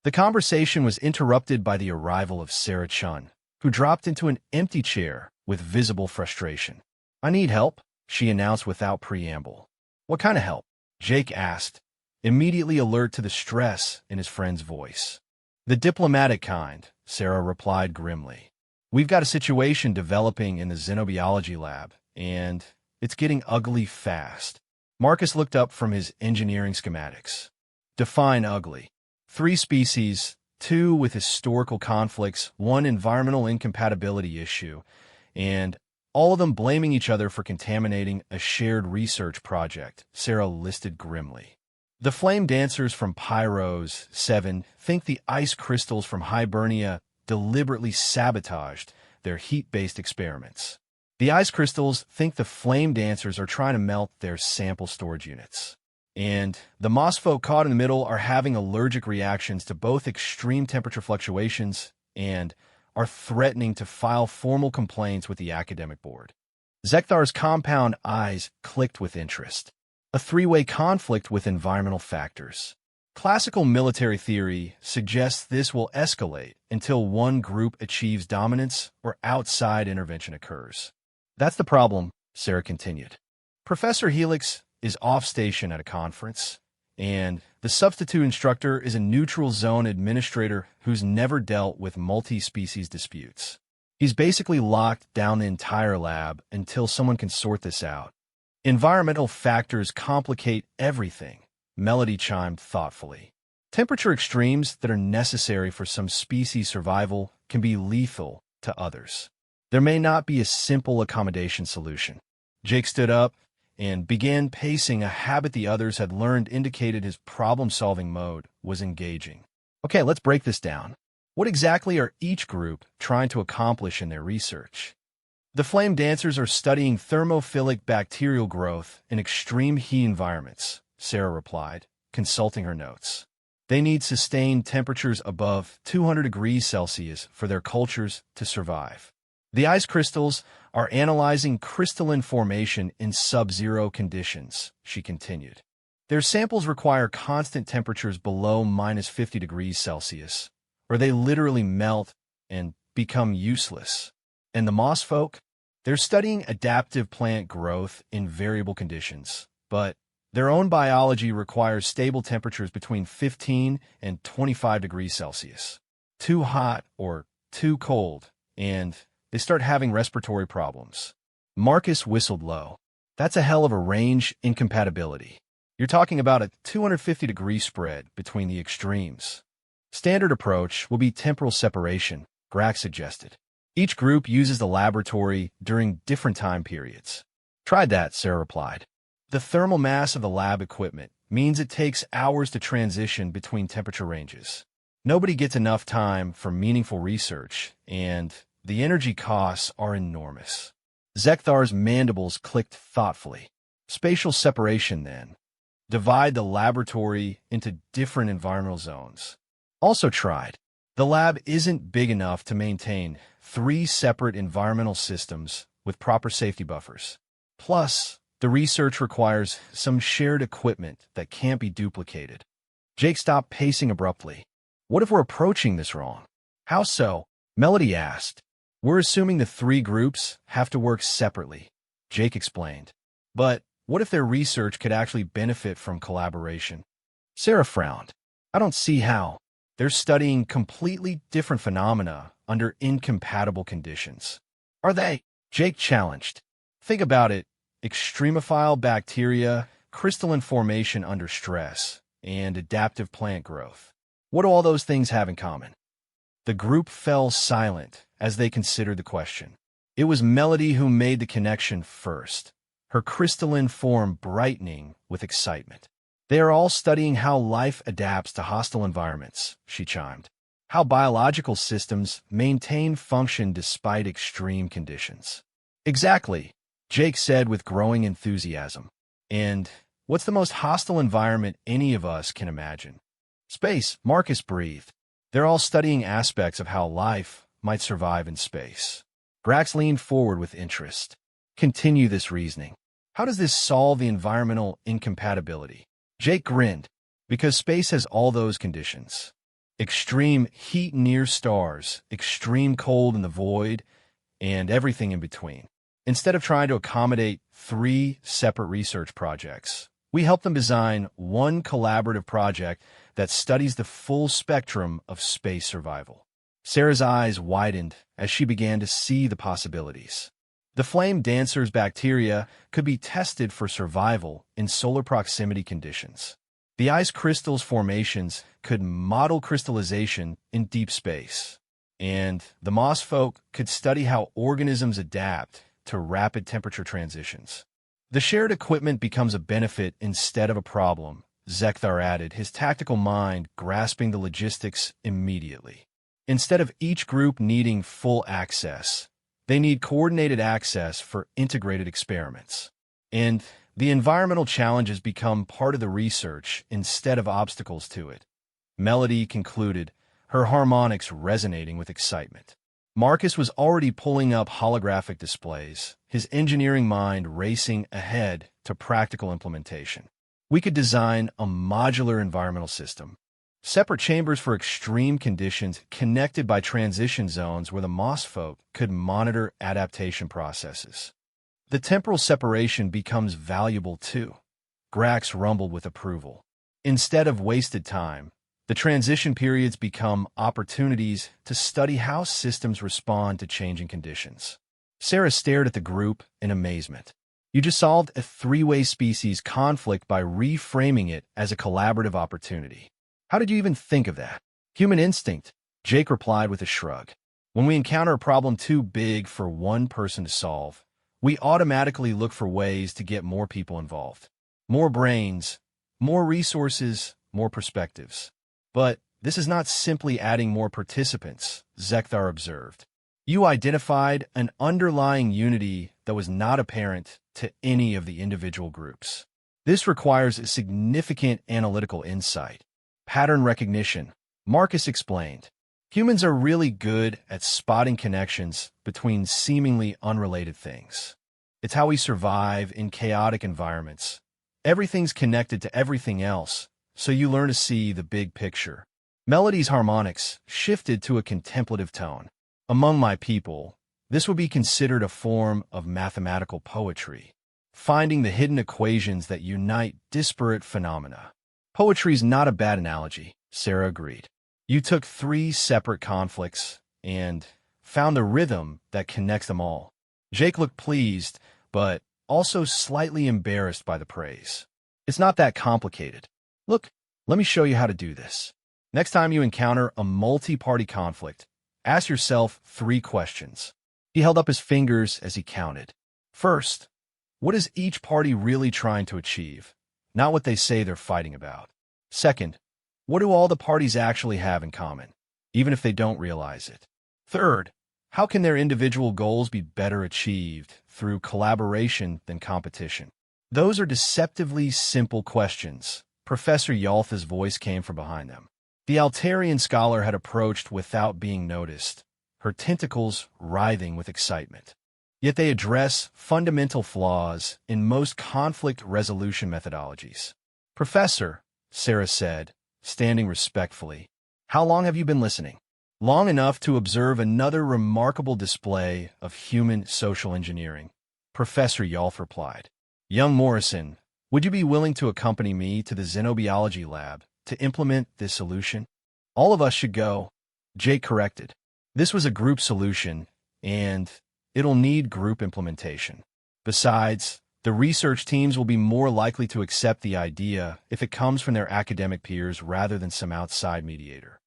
The conversation was interrupted by the arrival of Sarah Chun, who dropped into an empty chair with visible frustration. "I need help," she announced without preamble. "What kind of help?" Jake asked, immediately alert to the stress in his friend's voice. "The diplomatic kind," Sarah replied grimly. "We've got a situation developing in the xenobiology lab, and it's getting ugly fast." Marcus looked up from his engineering schematics. "Define ugly." 3 species, 2 with historical conflicts, 1 environmental incompatibility issue, and all of them blaming each other for contaminating a shared research project, Sarah listed grimly. The flame dancers from Pyros 7 think the ice crystals from Hibernia deliberately sabotaged their heat-based experiments. The ice crystals think the flame dancers are trying to melt their sample storage units. And the moss folk caught in the middle are having allergic reactions to both extreme temperature fluctuations and are threatening to file formal complaints with the academic board. Zekthar's compound eyes clicked with interest. A 3-way conflict with environmental factors. Classical military theory suggests this will escalate until one group achieves dominance or outside intervention occurs. "That's the problem," Sarah continued. "Professor Helix is off station at a conference, and the substitute instructor is a neutral zone administrator who's never dealt with multi-species disputes. He's basically locked down the entire lab until someone can sort this out. Environmental factors complicate everything," Melody chimed thoughtfully. "Temperature extremes that are necessary for some species survival can be lethal to others. There may not be a simple accommodation solution." Jake stood up and began pacing, a habit the others had learned indicated his problem-solving mode was engaging. "Okay, let's break this down. What exactly are each group trying to accomplish in their research?" "The flame dancers are studying thermophilic bacterial growth in extreme heat environments," Sarah replied, consulting her notes. "They need sustained temperatures above 200 degrees Celsius for their cultures to survive. The ice crystals are analyzing crystalline formation in sub-zero conditions," she continued. "Their samples require constant temperatures below -50 degrees Celsius, or they literally melt and become useless. And the moss folk? They're studying adaptive plant growth in variable conditions, but their own biology requires stable temperatures between 15 and 25 degrees Celsius. Too hot or too cold, and they start having respiratory problems." Marcus whistled low. "That's a hell of a range incompatibility. You're talking about a 250-degree spread between the extremes." "Standard approach will be temporal separation," Grax suggested. "Each group uses the laboratory during different time periods." "Tried that," Sarah replied. "The thermal mass of the lab equipment means it takes hours to transition between temperature ranges. Nobody gets enough time for meaningful research, and the energy costs are enormous." Zekthar's mandibles clicked thoughtfully. "Spatial separation, then. Divide the laboratory into different environmental zones." "Also tried. The lab isn't big enough to maintain 3 separate environmental systems with proper safety buffers. Plus, the research requires some shared equipment that can't be duplicated." Jake stopped pacing abruptly. "What if we're approaching this wrong?" "How so?" Melody asked. We're assuming the three groups have to work separately, Jake explained. But what if their research could actually benefit from collaboration? Sarah frowned. I don't see how. They're studying completely different phenomena under incompatible conditions. Are they? Jake challenged. Think about it. Extremophile bacteria, crystalline formation under stress, and adaptive plant growth. What do all those things have in common? The group fell silent as they considered the question. It was Melody who made the connection first, her crystalline form brightening with excitement. They are all studying how life adapts to hostile environments, she chimed. How biological systems maintain function despite extreme conditions. Exactly, Jake said with growing enthusiasm. And what's the most hostile environment any of us can imagine? Space, Marcus breathed. They're all studying aspects of how life might survive in space. Grax leaned forward with interest. Continue this reasoning. How does this solve the environmental incompatibility? Jake grinned. Because space has all those conditions. Extreme heat near stars, extreme cold in the void, and everything in between. Instead of trying to accommodate three separate research projects, we help them design one collaborative project that studies the full spectrum of space survival. Sarah's eyes widened as she began to see the possibilities. The flame dancer's bacteria could be tested for survival in solar proximity conditions. The ice crystal's formations could model crystallization in deep space. And the moss folk could study how organisms adapt to rapid temperature transitions. The shared equipment becomes a benefit instead of a problem, Zekthar added, his tactical mind grasping the logistics immediately. Instead of each group needing full access, they need coordinated access for integrated experiments. And the environmental challenges become part of the research instead of obstacles to it. Melody concluded, her harmonics resonating with excitement. Marcus was already pulling up holographic displays, his engineering mind racing ahead to practical implementation. We could design a modular environmental system. Separate chambers for extreme conditions connected by transition zones where the moss folk could monitor adaptation processes. The temporal separation becomes valuable too. Grax rumbled with approval. Instead of wasted time, the transition periods become opportunities to study how systems respond to changing conditions. Sarah stared at the group in amazement. You just solved a three-way species conflict by reframing it as a collaborative opportunity. How did you even think of that? Human instinct, Jake replied with a shrug. When we encounter a problem too big for one person to solve, we automatically look for ways to get more people involved. More brains, more resources, more perspectives. But this is not simply adding more participants, Zekthar observed. You identified an underlying unity that was not apparent to any of the individual groups. This requires a significant analytical insight. Pattern recognition, Marcus explained. Humans are really good at spotting connections between seemingly unrelated things. It's how we survive in chaotic environments. Everything's connected to everything else, so you learn to see the big picture. Melody's harmonics shifted to a contemplative tone. Among my people, this would be considered a form of mathematical poetry, finding the hidden equations that unite disparate phenomena. Poetry's not a bad analogy, Sarah agreed. You took three separate conflicts and found the rhythm that connects them all. Jake looked pleased, but also slightly embarrassed by the praise. It's not that complicated. Look, let me show you how to do this. Next time you encounter a multi-party conflict, ask yourself three questions. He held up his fingers as he counted. First, what is each party really trying to achieve? Not what they say they're fighting about. Second, what do all the parties actually have in common, even if they don't realize it? Third, how can their individual goals be better achieved through collaboration than competition? Those are deceptively simple questions. Professor Yaltha's voice came from behind them. The Altarian scholar had approached without being noticed, her tentacles writhing with excitement. Yet they address fundamental flaws in most conflict resolution methodologies. Professor, Sarah said, standing respectfully, how long have you been listening? long enough to observe another remarkable display of human social engineering. Professor Yolf replied, "Young Morrison, would you be willing to accompany me to the xenobiology lab to implement this solution?" "All of us should go," Jake corrected. "This was a group solution, and it'll need group implementation. Besides, the research teams will be more likely to accept the idea if it comes from their academic peers rather than some outside mediator."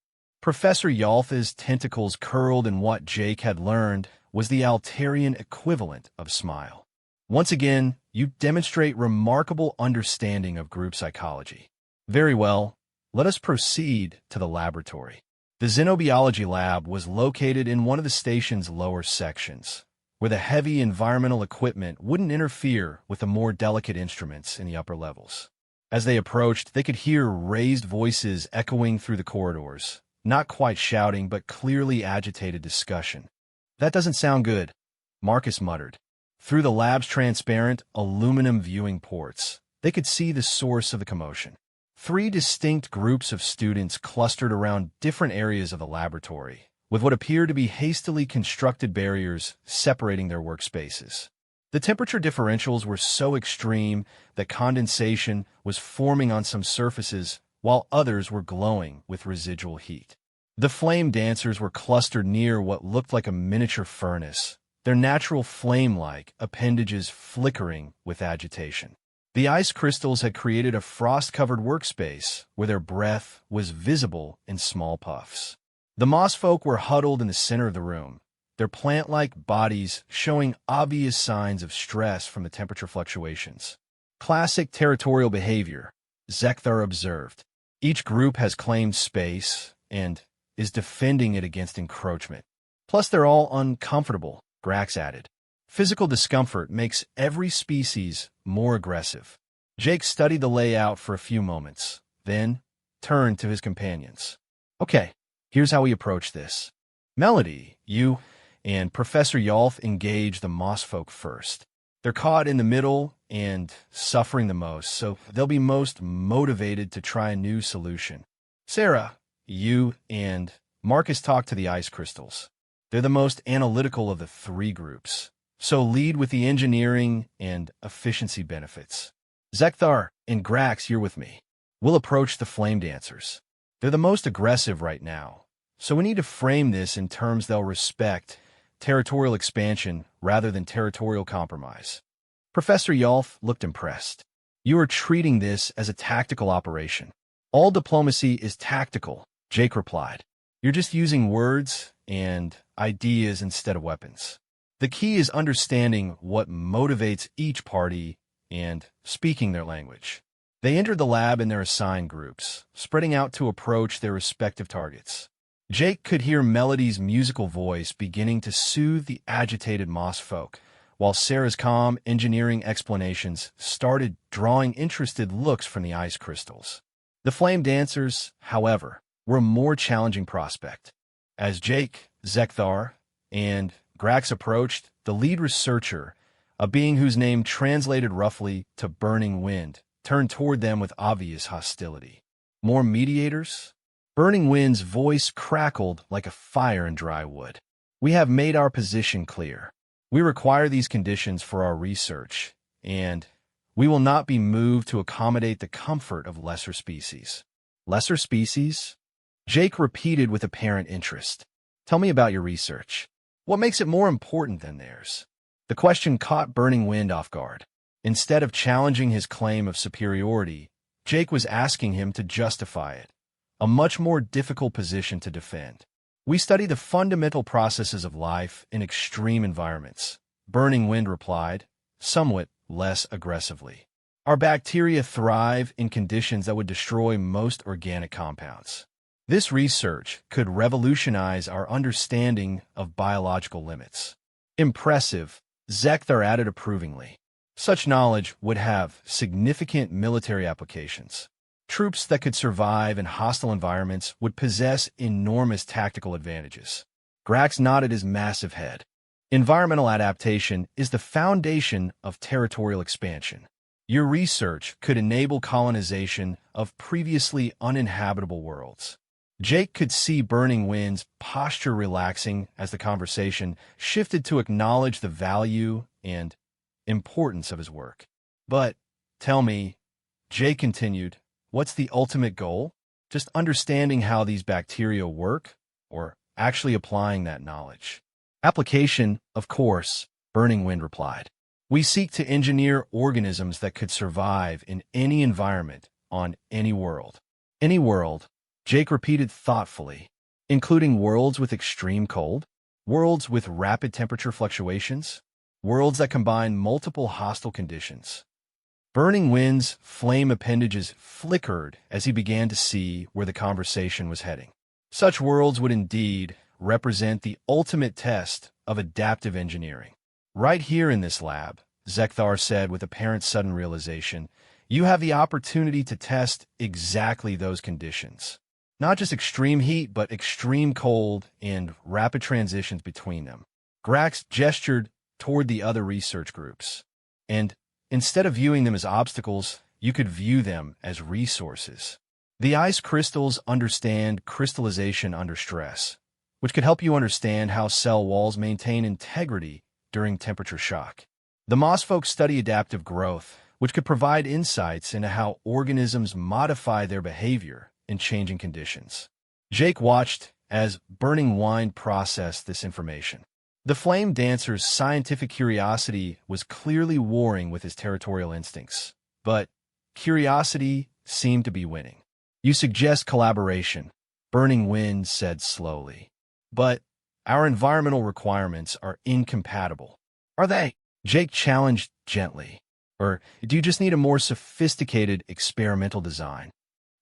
Professor Yolf's tentacles curled in what Jake had learned was the Altarian equivalent of smile. "Once again, you demonstrate remarkable understanding of group psychology. Very well, let us proceed to the laboratory." The xenobiology lab was located in one of the station's lower sections, where the heavy environmental equipment wouldn't interfere with the more delicate instruments in the upper levels. As they approached, they could hear raised voices echoing through the corridors, not quite shouting, but clearly agitated discussion. "That doesn't sound good," Marcus muttered. Through the lab's transparent, aluminum viewing ports, they could see the source of the commotion. 3 distinct groups of students clustered around different areas of the laboratory, with what appeared to be hastily constructed barriers separating their workspaces. The temperature differentials were so extreme that condensation was forming on some surfaces, while others were glowing with residual heat. The flame dancers were clustered near what looked like a miniature furnace, their natural flame-like appendages flickering with agitation. The ice crystals had created a frost-covered workspace where their breath was visible in small puffs. The moss folk were huddled in the center of the room, their plant-like bodies showing obvious signs of stress from the temperature fluctuations. "Classic territorial behavior," Zekthar observed. "Each group has claimed space and is defending it against encroachment. Plus, they're all uncomfortable," Grax added. "Physical discomfort makes every species more aggressive." Jake studied the layout for a few moments, then turned to his companions. "Okay, here's how we approach this. Melody, you and Professor Yolf engage the moss folk first. They're caught in the middle and suffering the most, so they'll be most motivated to try a new solution. Sarah, you and Marcus talk to the ice crystals. They're the most analytical of the 3 groups, so lead with the engineering and efficiency benefits. Zekthar and Grax, you're with me. We'll approach the flame dancers. They're the most aggressive right now, so we need to frame this in terms they'll respect, territorial expansion rather than territorial compromise." Professor Yolf looked impressed. "You are treating this as a tactical operation." "All diplomacy is tactical," Jake replied. "You're just using words and ideas instead of weapons. The key is understanding what motivates each party and speaking their language." They entered the lab in their assigned groups, spreading out to approach their respective targets. Jake could hear Melody's musical voice beginning to soothe the agitated moss folk, while Sarah's calm engineering explanations started drawing interested looks from the ice crystals. The flame dancers, however, were a more challenging prospect. As Jake, Zekthar, and Grax approached, the lead researcher, a being whose name translated roughly to Burning Wind, turned toward them with obvious hostility. "More mediators?" Burning Wind's voice crackled like a fire in dry wood. "We have made our position clear. We require these conditions for our research, and we will not be moved to accommodate the comfort of lesser species." "Lesser species?" Jake repeated with apparent interest. "Tell me about your research. What makes it more important than theirs?" The question caught Burning Wind off guard. Instead of challenging his claim of superiority, Jake was asking him to justify it, a much more difficult position to defend. "We study the fundamental processes of life in extreme environments," Burning Wind replied, somewhat less aggressively. "Our bacteria thrive in conditions that would destroy most organic compounds. This research could revolutionize our understanding of biological limits." "Impressive," Zekthar added approvingly. "Such knowledge would have significant military applications. Troops that could survive in hostile environments would possess enormous tactical advantages." Grax nodded his massive head. "Environmental adaptation is the foundation of territorial expansion. Your research could enable colonization of previously uninhabitable worlds." Jake could see Burning Wind's posture relaxing as the conversation shifted to acknowledge the value and importance of his work. But tell me, Jake continued, what's the ultimate goal? Just understanding how these bacteria work, or actually applying that knowledge? Application, of course, Burning Wind replied. We seek to engineer organisms that could survive in any environment on any world. Any world, Jake repeated thoughtfully, including worlds with extreme cold, worlds with rapid temperature fluctuations, worlds that combine multiple hostile conditions. Burning Wind's flame appendages flickered as he began to see where the conversation was heading. Such worlds would indeed represent the ultimate test of adaptive engineering. Right here in this lab, Zekthar said with apparent sudden realization, you have the opportunity to test exactly those conditions. Not just extreme heat, but extreme cold and rapid transitions between them. Grax gestured toward the other research groups. And instead of viewing them as obstacles, you could view them as resources. The ice crystals understand crystallization under stress, which could help you understand how cell walls maintain integrity during temperature shock. The moss folk study adaptive growth, which could provide insights into how organisms modify their behavior in changing conditions. Jake watched as Burning Wind processed this information. The Flame Dancer's scientific curiosity was clearly warring with his territorial instincts, but curiosity seemed to be winning. You suggest collaboration, Burning Wind said slowly. But our environmental requirements are incompatible. Are they? Jake challenged gently. Or do you just need a more sophisticated experimental design?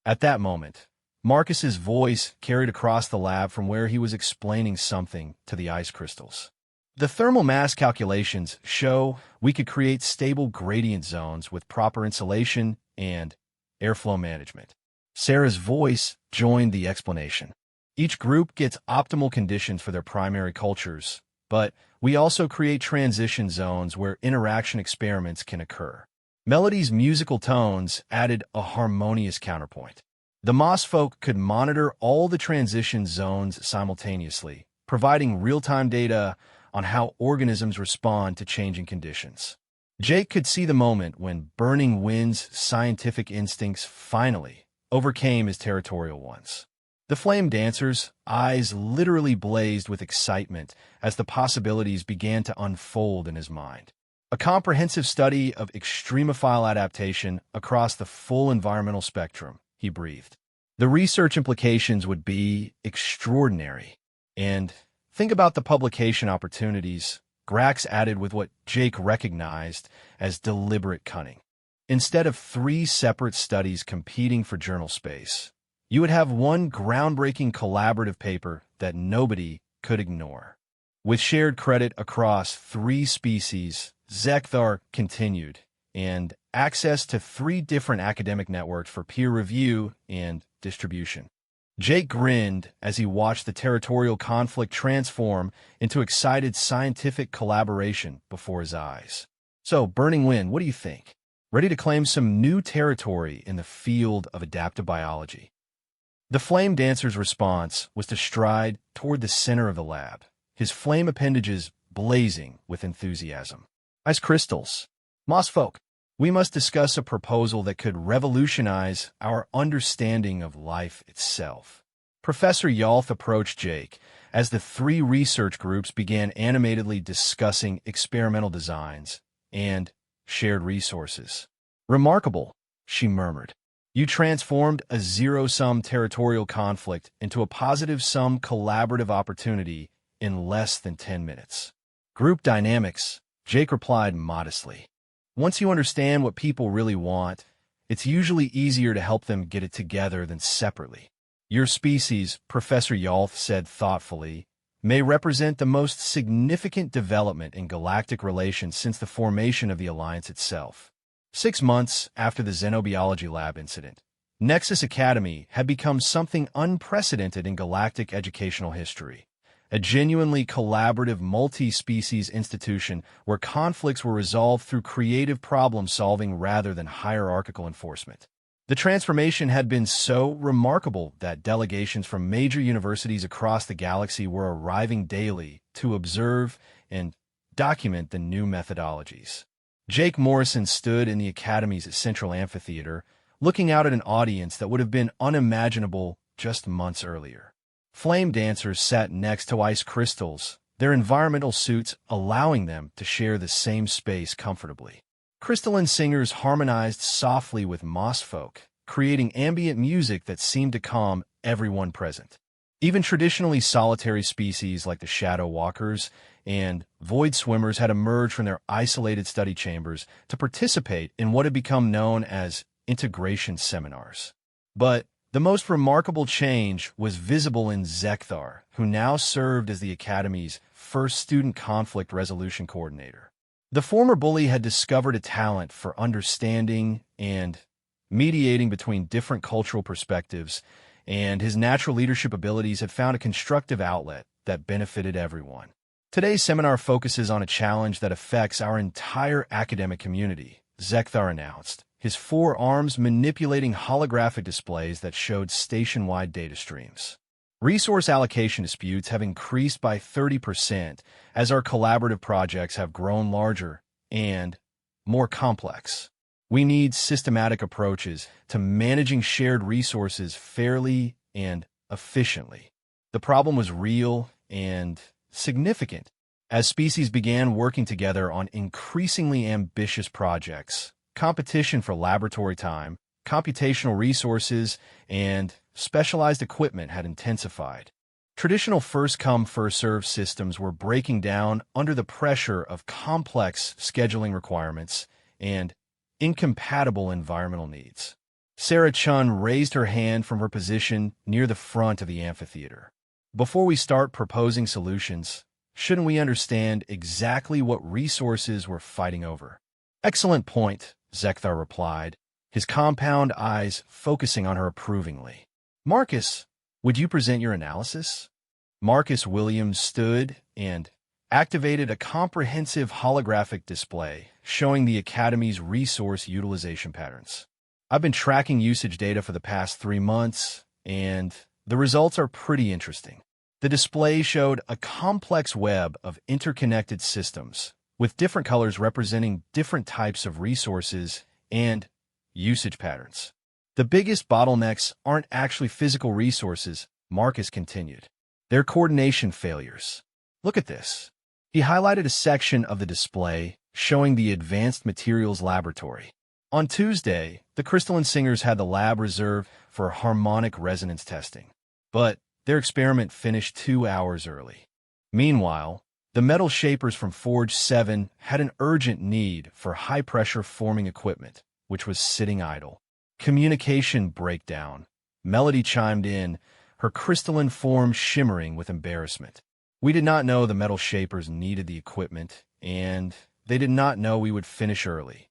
At that moment, Marcus's voice carried across the lab from where he was explaining something to the ice crystals. The thermal mass calculations show we could create stable gradient zones with proper insulation and airflow management. Sarah's voice joined the explanation. Each group gets optimal conditions for their primary cultures, but we also create transition zones where interaction experiments can occur. Melody's musical tones added a harmonious counterpoint. The Moss folk could monitor all the transition zones simultaneously, providing real-time data on how organisms respond to changing conditions. Jake could see the moment when Burning Wind's scientific instincts finally overcame his territorial ones. The Flame Dancer's eyes literally blazed with excitement as the possibilities began to unfold in his mind. A comprehensive study of extremophile adaptation across the full environmental spectrum, he breathed. The research implications would be extraordinary. And think about the publication opportunities, Grax added with what Jake recognized as deliberate cunning. Instead of 3 separate studies competing for journal space, you would have one groundbreaking collaborative paper that nobody could ignore. With shared credit across 3 species, Zekthar continued, and access to 3 different academic networks for peer review and distribution. Jake grinned as he watched the territorial conflict transform into excited scientific collaboration before his eyes. So, Burning Wind, what do you think? Ready to claim some new territory in the field of adaptive biology? The Flame Dancer's response was to stride toward the center of the lab, his flame appendages blazing with enthusiasm. Ice crystals. Moss folk, we must discuss a proposal that could revolutionize our understanding of life itself. Professor Yalth approached Jake as the 3 research groups began animatedly discussing experimental designs and shared resources. Remarkable, she murmured. You transformed a zero-sum territorial conflict into a positive-sum collaborative opportunity in less than 10 minutes. Group dynamics, Jake replied modestly. Once you understand what people really want, it's usually easier to help them get it together than separately. Your species, Professor Yalth said thoughtfully, may represent the most significant development in galactic relations since the formation of the Alliance itself. 6 months after the Xenobiology Lab incident, Nexus Academy had become something unprecedented in galactic educational history, a genuinely collaborative multi-species institution where conflicts were resolved through creative problem-solving rather than hierarchical enforcement. The transformation had been so remarkable that delegations from major universities across the galaxy were arriving daily to observe and document the new methodologies. Jake Morrison stood in the Academy's central amphitheater, looking out at an audience that would have been unimaginable just months earlier. Flame dancers sat next to ice crystals, their environmental suits allowing them to share the same space comfortably. Crystalline singers harmonized softly with moss folk, creating ambient music that seemed to calm everyone present. Even traditionally solitary species like the shadow walkers and void swimmers had emerged from their isolated study chambers to participate in what had become known as integration seminars. But the most remarkable change was visible in Zekthar, who now served as the Academy's first student conflict resolution coordinator. The former bully had discovered a talent for understanding and mediating between different cultural perspectives, and his natural leadership abilities had found a constructive outlet that benefited everyone. Today's seminar focuses on a challenge that affects our entire academic community, Zekthar announced, his four arms manipulating holographic displays that showed station-wide data streams. Resource allocation disputes have increased by 30% as our collaborative projects have grown larger and more complex. We need systematic approaches to managing shared resources fairly and efficiently. The problem was real and significant. As species began working together on increasingly ambitious projects, competition for laboratory time, computational resources, and specialized equipment had intensified. Traditional first-come, first-served systems were breaking down under the pressure of complex scheduling requirements and incompatible environmental needs. Sarah Chun raised her hand from her position near the front of the amphitheater. Before we start proposing solutions, shouldn't we understand exactly what resources we're fighting over? Excellent point, Zekthar replied, his compound eyes focusing on her approvingly. Marcus, would you present your analysis? Marcus Williams stood and activated a comprehensive holographic display showing the Academy's resource utilization patterns. I've been tracking usage data for the past 3 months, and the results are pretty interesting. The display showed a complex web of interconnected systems, with different colors representing different types of resources and usage patterns. The biggest bottlenecks aren't actually physical resources, Marcus continued. They're coordination failures. Look at this. He highlighted a section of the display showing the Advanced Materials Laboratory. On Tuesday, the Crystalline Singers had the lab reserved for harmonic resonance testing, but their experiment finished 2 hours early. Meanwhile, the metal shapers from Forge 7 had an urgent need for high-pressure forming equipment, which was sitting idle. Communication breakdown. Melody chimed in, her crystalline form shimmering with embarrassment. We did not know the metal shapers needed the equipment, and they did not know we would finish early.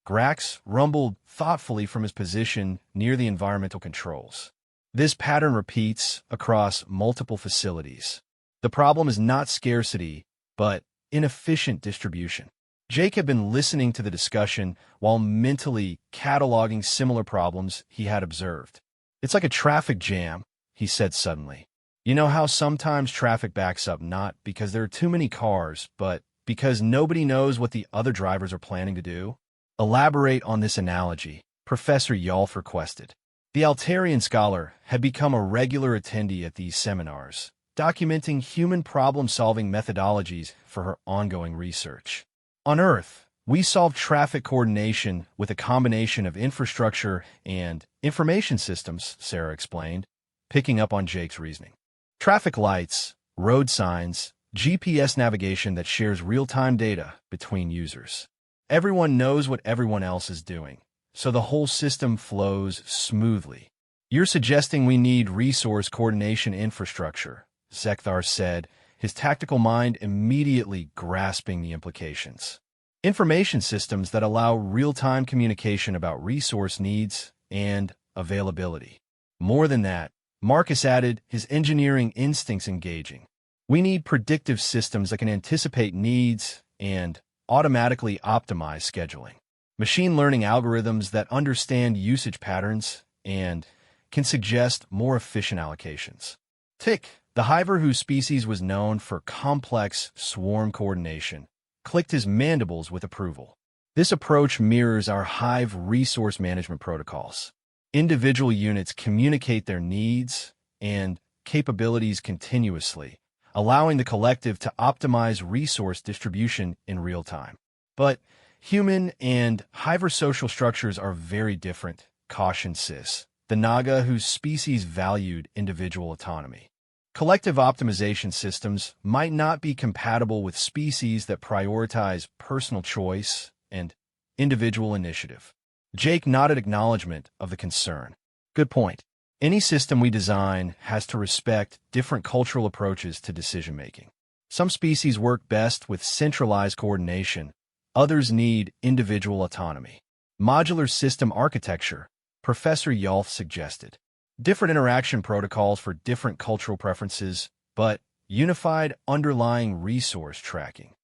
Grax rumbled thoughtfully from his position near the environmental controls. This pattern repeats across multiple facilities. The problem is not scarcity, but inefficient distribution. Jake had been listening to the discussion while mentally cataloging similar problems he had observed. It's like a traffic jam, he said suddenly. You know how sometimes traffic backs up not because there are too many cars, but because nobody knows what the other drivers are planning to do? Elaborate on this analogy, Professor Yolf requested. The Altarian scholar had become a regular attendee at these seminars, documenting human problem-solving methodologies for her ongoing research. On Earth, we solve traffic coordination with a combination of infrastructure and information systems, Sarah explained, picking up on Jake's reasoning. Traffic lights, road signs, GPS navigation that shares real-time data between users. Everyone knows what everyone else is doing, so the whole system flows smoothly. You're suggesting we need resource coordination infrastructure, Zekthar said, his tactical mind immediately grasping the implications. Information systems that allow real-time communication about resource needs and availability. More than that, Marcus added, his engineering instincts engaging. We need predictive systems that can anticipate needs and automatically optimize scheduling. machine learning algorithms that understand usage patterns and can suggest more efficient allocations. Tick, the hiver whose species was known for complex swarm coordination, clicked his mandibles with approval. This approach mirrors our hive resource management protocols. Individual units communicate their needs and capabilities continuously, allowing the collective to optimize resource distribution in real time. But human and hiver social structures are very different, cautioned Sis, the Naga whose species valued individual autonomy. Collective optimization systems might not be compatible with species that prioritize personal choice and individual initiative. Jake nodded acknowledgement of the concern. Good point. Any system we design has to respect different cultural approaches to decision-making. Some species work best with centralized coordination, others need individual autonomy. Modular system architecture, Professor Yalth suggested. Different interaction protocols for different cultural preferences, but unified underlying resource tracking.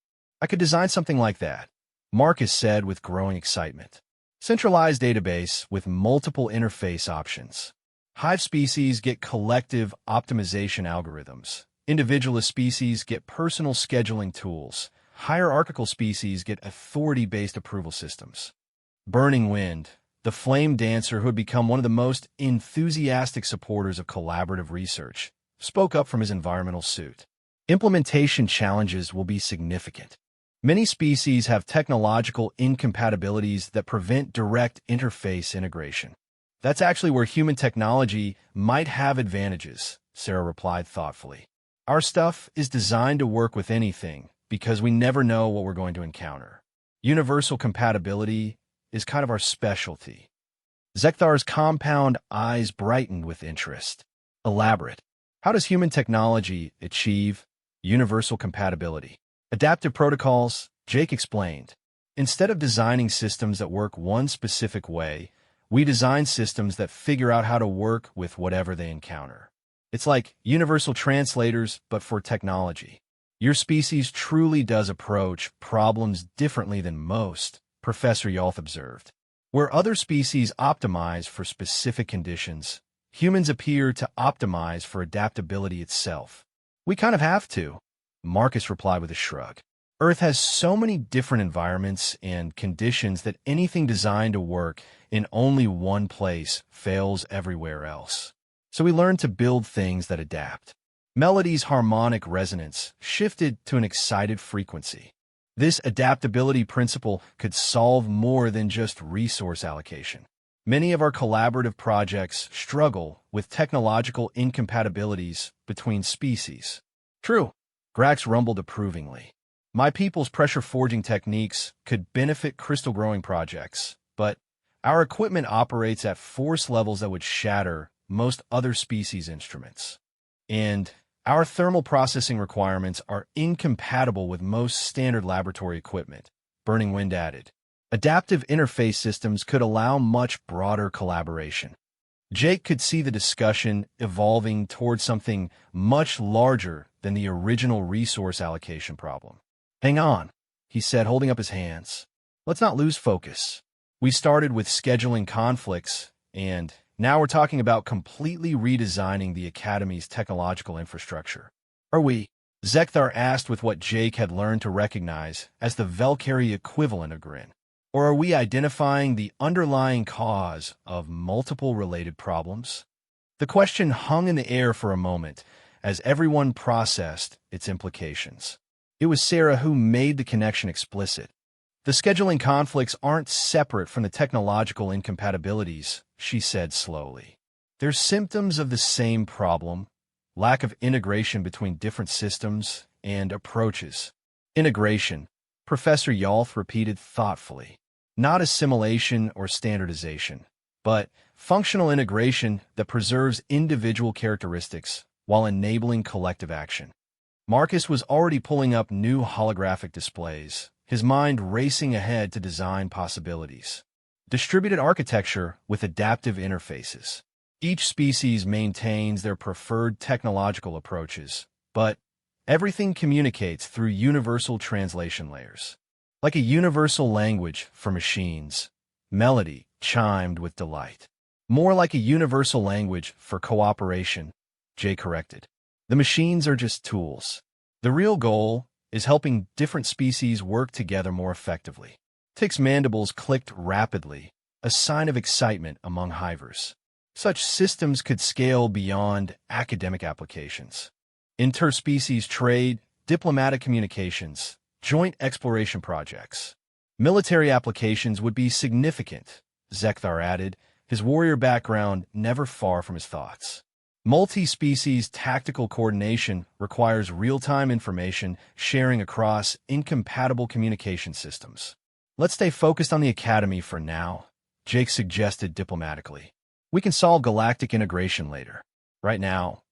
I could design something like that, Marcus said with growing excitement. Centralized database with multiple interface options. Hive species get collective optimization algorithms. Individualist species get personal scheduling tools. Hierarchical species get authority-based approval systems. Burning Wind, the flame dancer who had become one of the most enthusiastic supporters of collaborative research, spoke up from his environmental suit. Implementation challenges will be significant. Many species have technological incompatibilities that prevent direct interface integration. That's actually where human technology might have advantages, Sarah replied thoughtfully. Our stuff is designed to work with anything because we never know what we're going to encounter. Universal compatibility is kind of our specialty. Zekthar's compound eyes brightened with interest. Elaborate. How does human technology achieve universal compatibility? Adaptive protocols, Jake explained. Instead of designing systems that work one specific way, we design systems that figure out how to work with whatever they encounter. It's like universal translators, but for technology. Your species truly does approach problems differently than most, Professor Yalth observed. Where other species optimize for specific conditions, humans appear to optimize for adaptability itself. We kind of have to, Marcus replied with a shrug. Earth has so many different environments and conditions that anything designed to work in only one place fails everywhere else. So we learn to build things that adapt. Melody's harmonic resonance shifted to an excited frequency. This adaptability principle could solve more than just resource allocation. Many of our collaborative projects struggle with technological incompatibilities between species. True, Grax rumbled approvingly. My people's pressure forging techniques could benefit crystal growing projects, but our equipment operates at force levels that would shatter most other species' instruments. And our thermal processing requirements are incompatible with most standard laboratory equipment, Burning Wind added. Adaptive interface systems could allow much broader collaboration. Jake could see the discussion evolving towards something much larger than the original resource allocation problem. Hang on, he said, holding up his hands. Let's not lose focus. We started with scheduling conflicts, and now we're talking about completely redesigning the Academy's technological infrastructure. Are we? Zekthar asked with what Jake had learned to recognize as the Velkari equivalent of grin. Or are we identifying the underlying cause of multiple related problems? The question hung in the air for a moment as everyone processed its implications. It was Sarah who made the connection explicit. The scheduling conflicts aren't separate from the technological incompatibilities, she said slowly. They're symptoms of the same problem, lack of integration between different systems and approaches. Integration, Professor Yalth repeated thoughtfully. Not assimilation or standardization, but functional integration that preserves individual characteristics while enabling collective action. Marcus was already pulling up new holographic displays, his mind racing ahead to design possibilities. Distributed architecture with adaptive interfaces. Each species maintains their preferred technological approaches, but everything communicates through universal translation layers. Like a universal language for machines, Melody chimed with delight. More like a universal language for cooperation, Jay corrected. The machines are just tools. The real goal is helping different species work together more effectively. Tick's mandibles clicked rapidly, a sign of excitement among hivers. Such systems could scale beyond academic applications. Interspecies trade, diplomatic communications, joint exploration projects. Military applications would be significant, Zekthar added, his warrior background never far from his thoughts. Multi-species tactical coordination requires real-time information sharing across incompatible communication systems. Let's stay focused on the Academy for now, Jake suggested diplomatically. We can solve galactic integration later. Right now,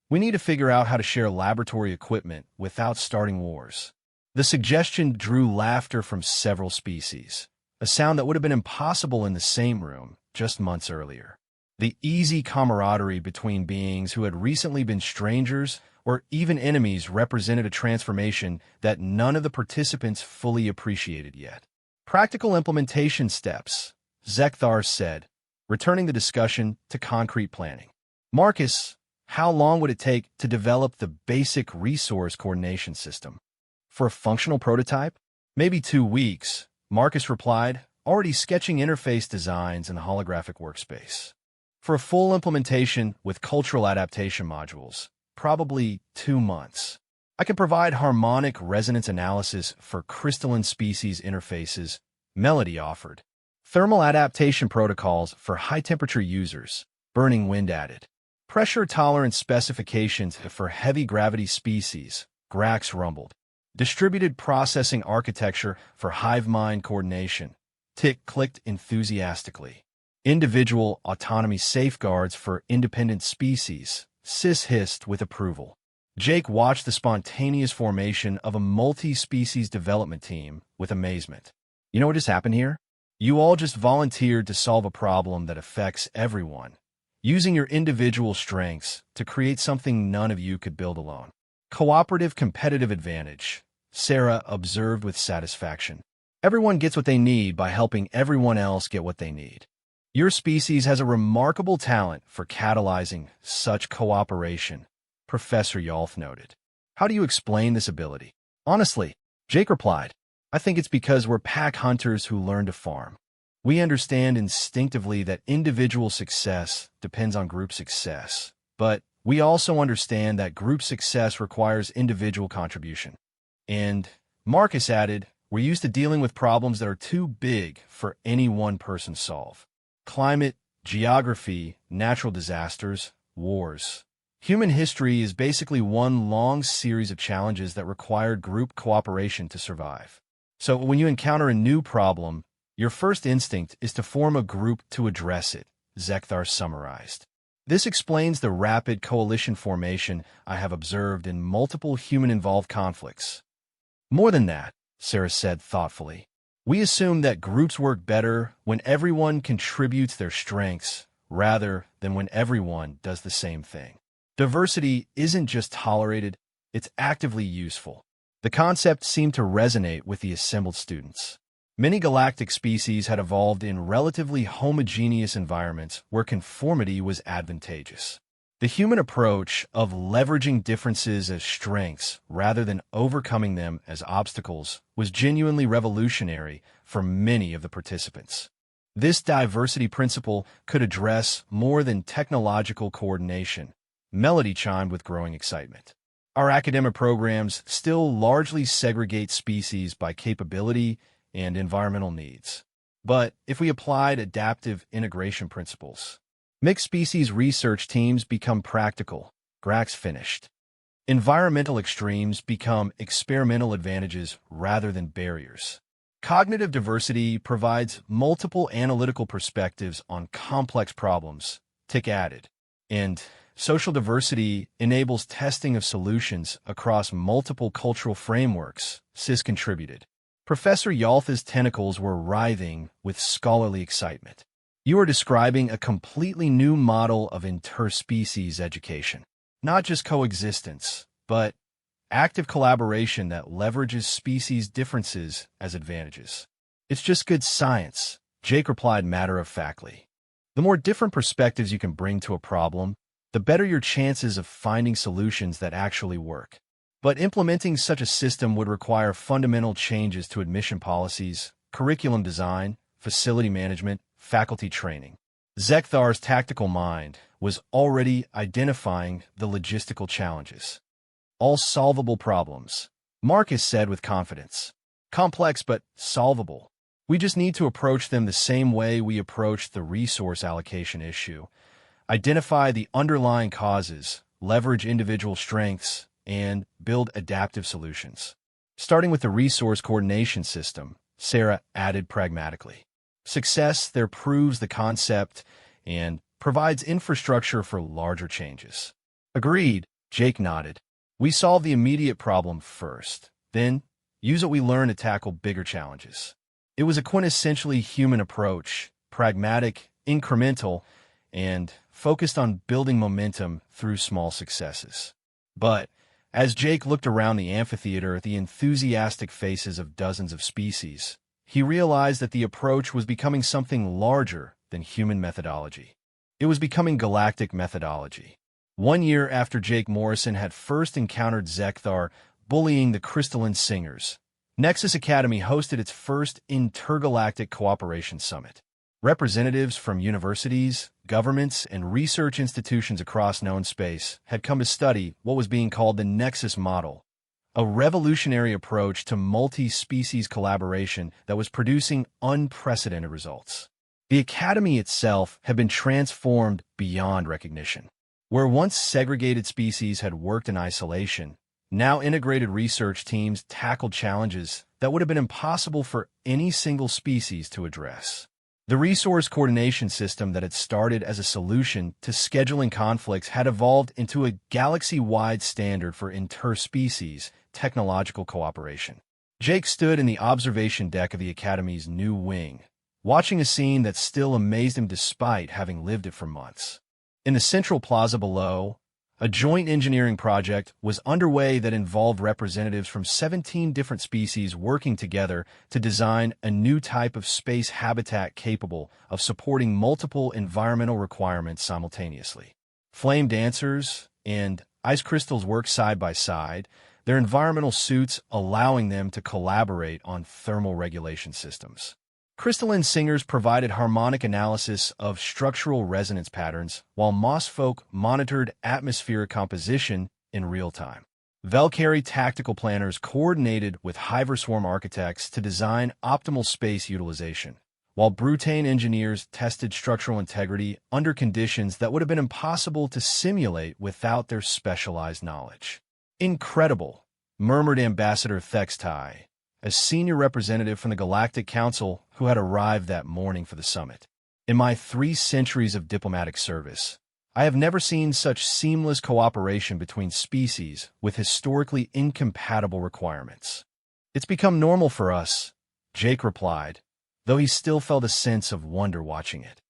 we need to figure out how to share laboratory equipment without starting wars. The suggestion drew laughter from several species, a sound that would have been impossible in the same room just months earlier. The easy camaraderie between beings who had recently been strangers or even enemies represented a transformation that none of the participants fully appreciated yet. Practical implementation steps, Zekthar said, returning the discussion to concrete planning. Marcus, how long would it take to develop the basic resource coordination system? For a functional prototype? Maybe 2 weeks, Marcus replied, already sketching interface designs in the holographic workspace. For a full implementation with cultural adaptation modules, probably 2 months. I can provide harmonic resonance analysis for crystalline species interfaces, Melody offered. Thermal adaptation protocols for high-temperature users, Burning Wind added. Pressure tolerance specifications for heavy gravity species, Grax rumbled. Distributed processing architecture for hive mind coordination, Tick clicked enthusiastically. Individual autonomy safeguards for independent species, Sis hissed with approval. Jake watched the spontaneous formation of a multi-species development team with amazement. You know what just happened here? You all just volunteered to solve a problem that affects everyone, using your individual strengths to create something none of you could build alone. Cooperative competitive advantage, Sarah observed with satisfaction. Everyone gets what they need by helping everyone else get what they need. Your species has a remarkable talent for catalyzing such cooperation, Professor Yalth noted. How do you explain this ability? Honestly, Jake replied, I think it's because we're pack hunters who learn to farm. We understand instinctively that individual success depends on group success, but we also understand that group success requires individual contribution. And, Marcus added, we're used to dealing with problems that are too big for any one person to solve. Climate, geography, natural disasters, wars. Human history is basically one long series of challenges that required group cooperation to survive. So when you encounter a new problem, your first instinct is to form a group to address it, Zekthar summarized. This explains the rapid coalition formation I have observed in multiple human-involved conflicts. More than that, Sarah said thoughtfully, we assume that groups work better when everyone contributes their strengths rather than when everyone does the same thing. Diversity isn't just tolerated, it's actively useful. The concept seemed to resonate with the assembled students. Many galactic species had evolved in relatively homogeneous environments where conformity was advantageous. The human approach of leveraging differences as strengths rather than overcoming them as obstacles was genuinely revolutionary for many of the participants. This diversity principle could address more than technological coordination, Melody chimed with growing excitement. Our academic programs still largely segregate species by capability and environmental needs. But if we applied adaptive integration principles, mixed species research teams become practical, Grax finished. Environmental extremes become experimental advantages rather than barriers. Cognitive diversity provides multiple analytical perspectives on complex problems, Tick added. And social diversity enables testing of solutions across multiple cultural frameworks, Sis contributed. Professor Yalth's tentacles were writhing with scholarly excitement. You are describing a completely new model of interspecies education. Not just coexistence, but active collaboration that leverages species differences as advantages. It's just good science, Jake replied matter-of-factly. The more different perspectives you can bring to a problem, the better your chances of finding solutions that actually work. But implementing such a system would require fundamental changes to admission policies, curriculum design, facility management, faculty training. Zekthar's tactical mind was already identifying the logistical challenges. All solvable problems, Marcus said with confidence. Complex but solvable. We just need to approach them the same way we approach the resource allocation issue. Identify the underlying causes, leverage individual strengths, and build adaptive solutions. Starting with the resource coordination system, Sarah added pragmatically. Success there proves the concept and provides infrastructure for larger changes. Agreed, Jake nodded. We solve the immediate problem first, then use what we learn to tackle bigger challenges. It was a quintessentially human approach, pragmatic, incremental, and focused on building momentum through small successes. But as Jake looked around the amphitheater at the enthusiastic faces of dozens of species, he realized that the approach was becoming something larger than human methodology. It was becoming galactic methodology. 1 year after Jake Morrison had first encountered Zekthar bullying the Crystalline Singers, Nexus Academy hosted its first intergalactic cooperation summit. Representatives from universities, governments, and research institutions across known space had come to study what was being called the Nexus model, a revolutionary approach to multi-species collaboration that was producing unprecedented results. The Academy itself had been transformed beyond recognition. Where once segregated species had worked in isolation, now integrated research teams tackled challenges that would have been impossible for any single species to address. The resource coordination system that had started as a solution to scheduling conflicts had evolved into a galaxy-wide standard for interspecies technological cooperation. Jake stood in the observation deck of the Academy's new wing, watching a scene that still amazed him despite having lived it for months. In the central plaza below, a joint engineering project was underway that involved representatives from 17 different species working together to design a new type of space habitat capable of supporting multiple environmental requirements simultaneously. Flame dancers and ice crystals work side by side, their environmental suits allowing them to collaborate on thermal regulation systems. Crystalline Singers provided harmonic analysis of structural resonance patterns, while Mossfolk monitored atmospheric composition in real time. Velcari tactical planners coordinated with Hyverswarm architects to design optimal space utilization, while Brutane engineers tested structural integrity under conditions that would have been impossible to simulate without their specialized knowledge. Incredible, murmured Ambassador Thextai, a senior representative from the Galactic Council who had arrived that morning for the summit. In my 3 centuries of diplomatic service, I have never seen such seamless cooperation between species with historically incompatible requirements. It's become normal for us, Jake replied, though he still felt a sense of wonder watching it.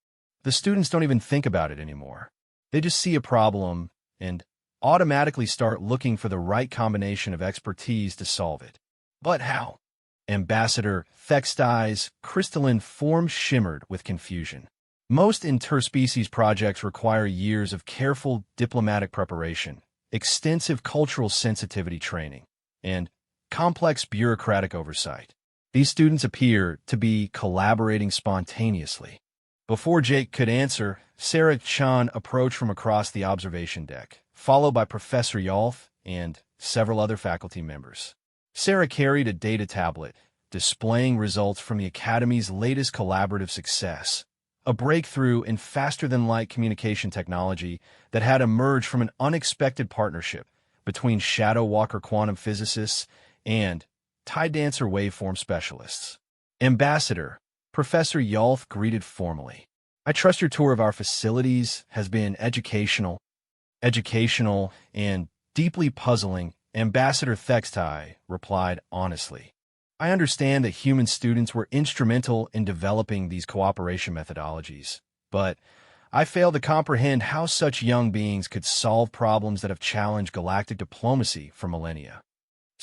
The students don't even think about it anymore. They just see a problem and automatically start looking for the right combination of expertise to solve it. But how? Ambassador Thextai's crystalline form shimmered with confusion. Most interspecies projects require years of careful diplomatic preparation, extensive cultural sensitivity training, and complex bureaucratic oversight. These students appear to be collaborating spontaneously. Before Jake could answer, Sarah Chan approached from across the observation deck, followed by Professor Yolf and several other faculty members. Sarah carried a data tablet, displaying results from the Academy's latest collaborative success, a breakthrough in faster-than-light communication technology that had emerged from an unexpected partnership between Shadow Walker quantum physicists and Tide Dancer waveform specialists. Ambassador, Professor Yolf greeted formally. I trust your tour of our facilities has been educational, and deeply puzzling, Ambassador Thextai replied honestly. I understand that human students were instrumental in developing these cooperation methodologies, but I fail to comprehend how such young beings could solve problems that have challenged galactic diplomacy for millennia.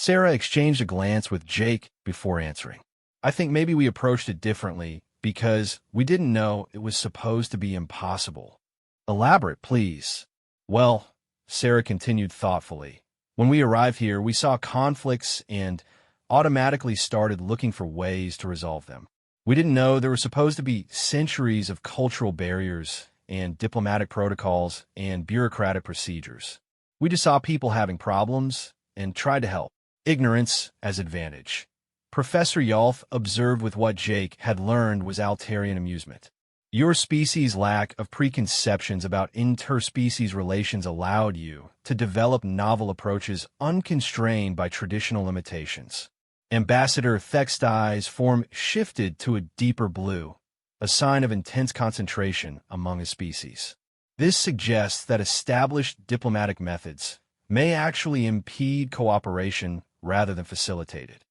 Sarah exchanged a glance with Jake before answering. I think maybe we approached it differently because we didn't know it was supposed to be impossible. Elaborate, please. Well, Sarah continued thoughtfully. When we arrived here, we saw conflicts and automatically started looking for ways to resolve them. We didn't know there were supposed to be centuries of cultural barriers and diplomatic protocols and bureaucratic procedures. We just saw people having problems and tried to help. Ignorance as advantage. Professor Yalth observed with what Jake had learned was Altarian amusement. Your species' lack of preconceptions about interspecies relations allowed you to develop novel approaches unconstrained by traditional limitations. Ambassador Thex's eyes form shifted to a deeper blue, a sign of intense concentration among his species. This suggests that established diplomatic methods may actually impede cooperation rather than facilitate it.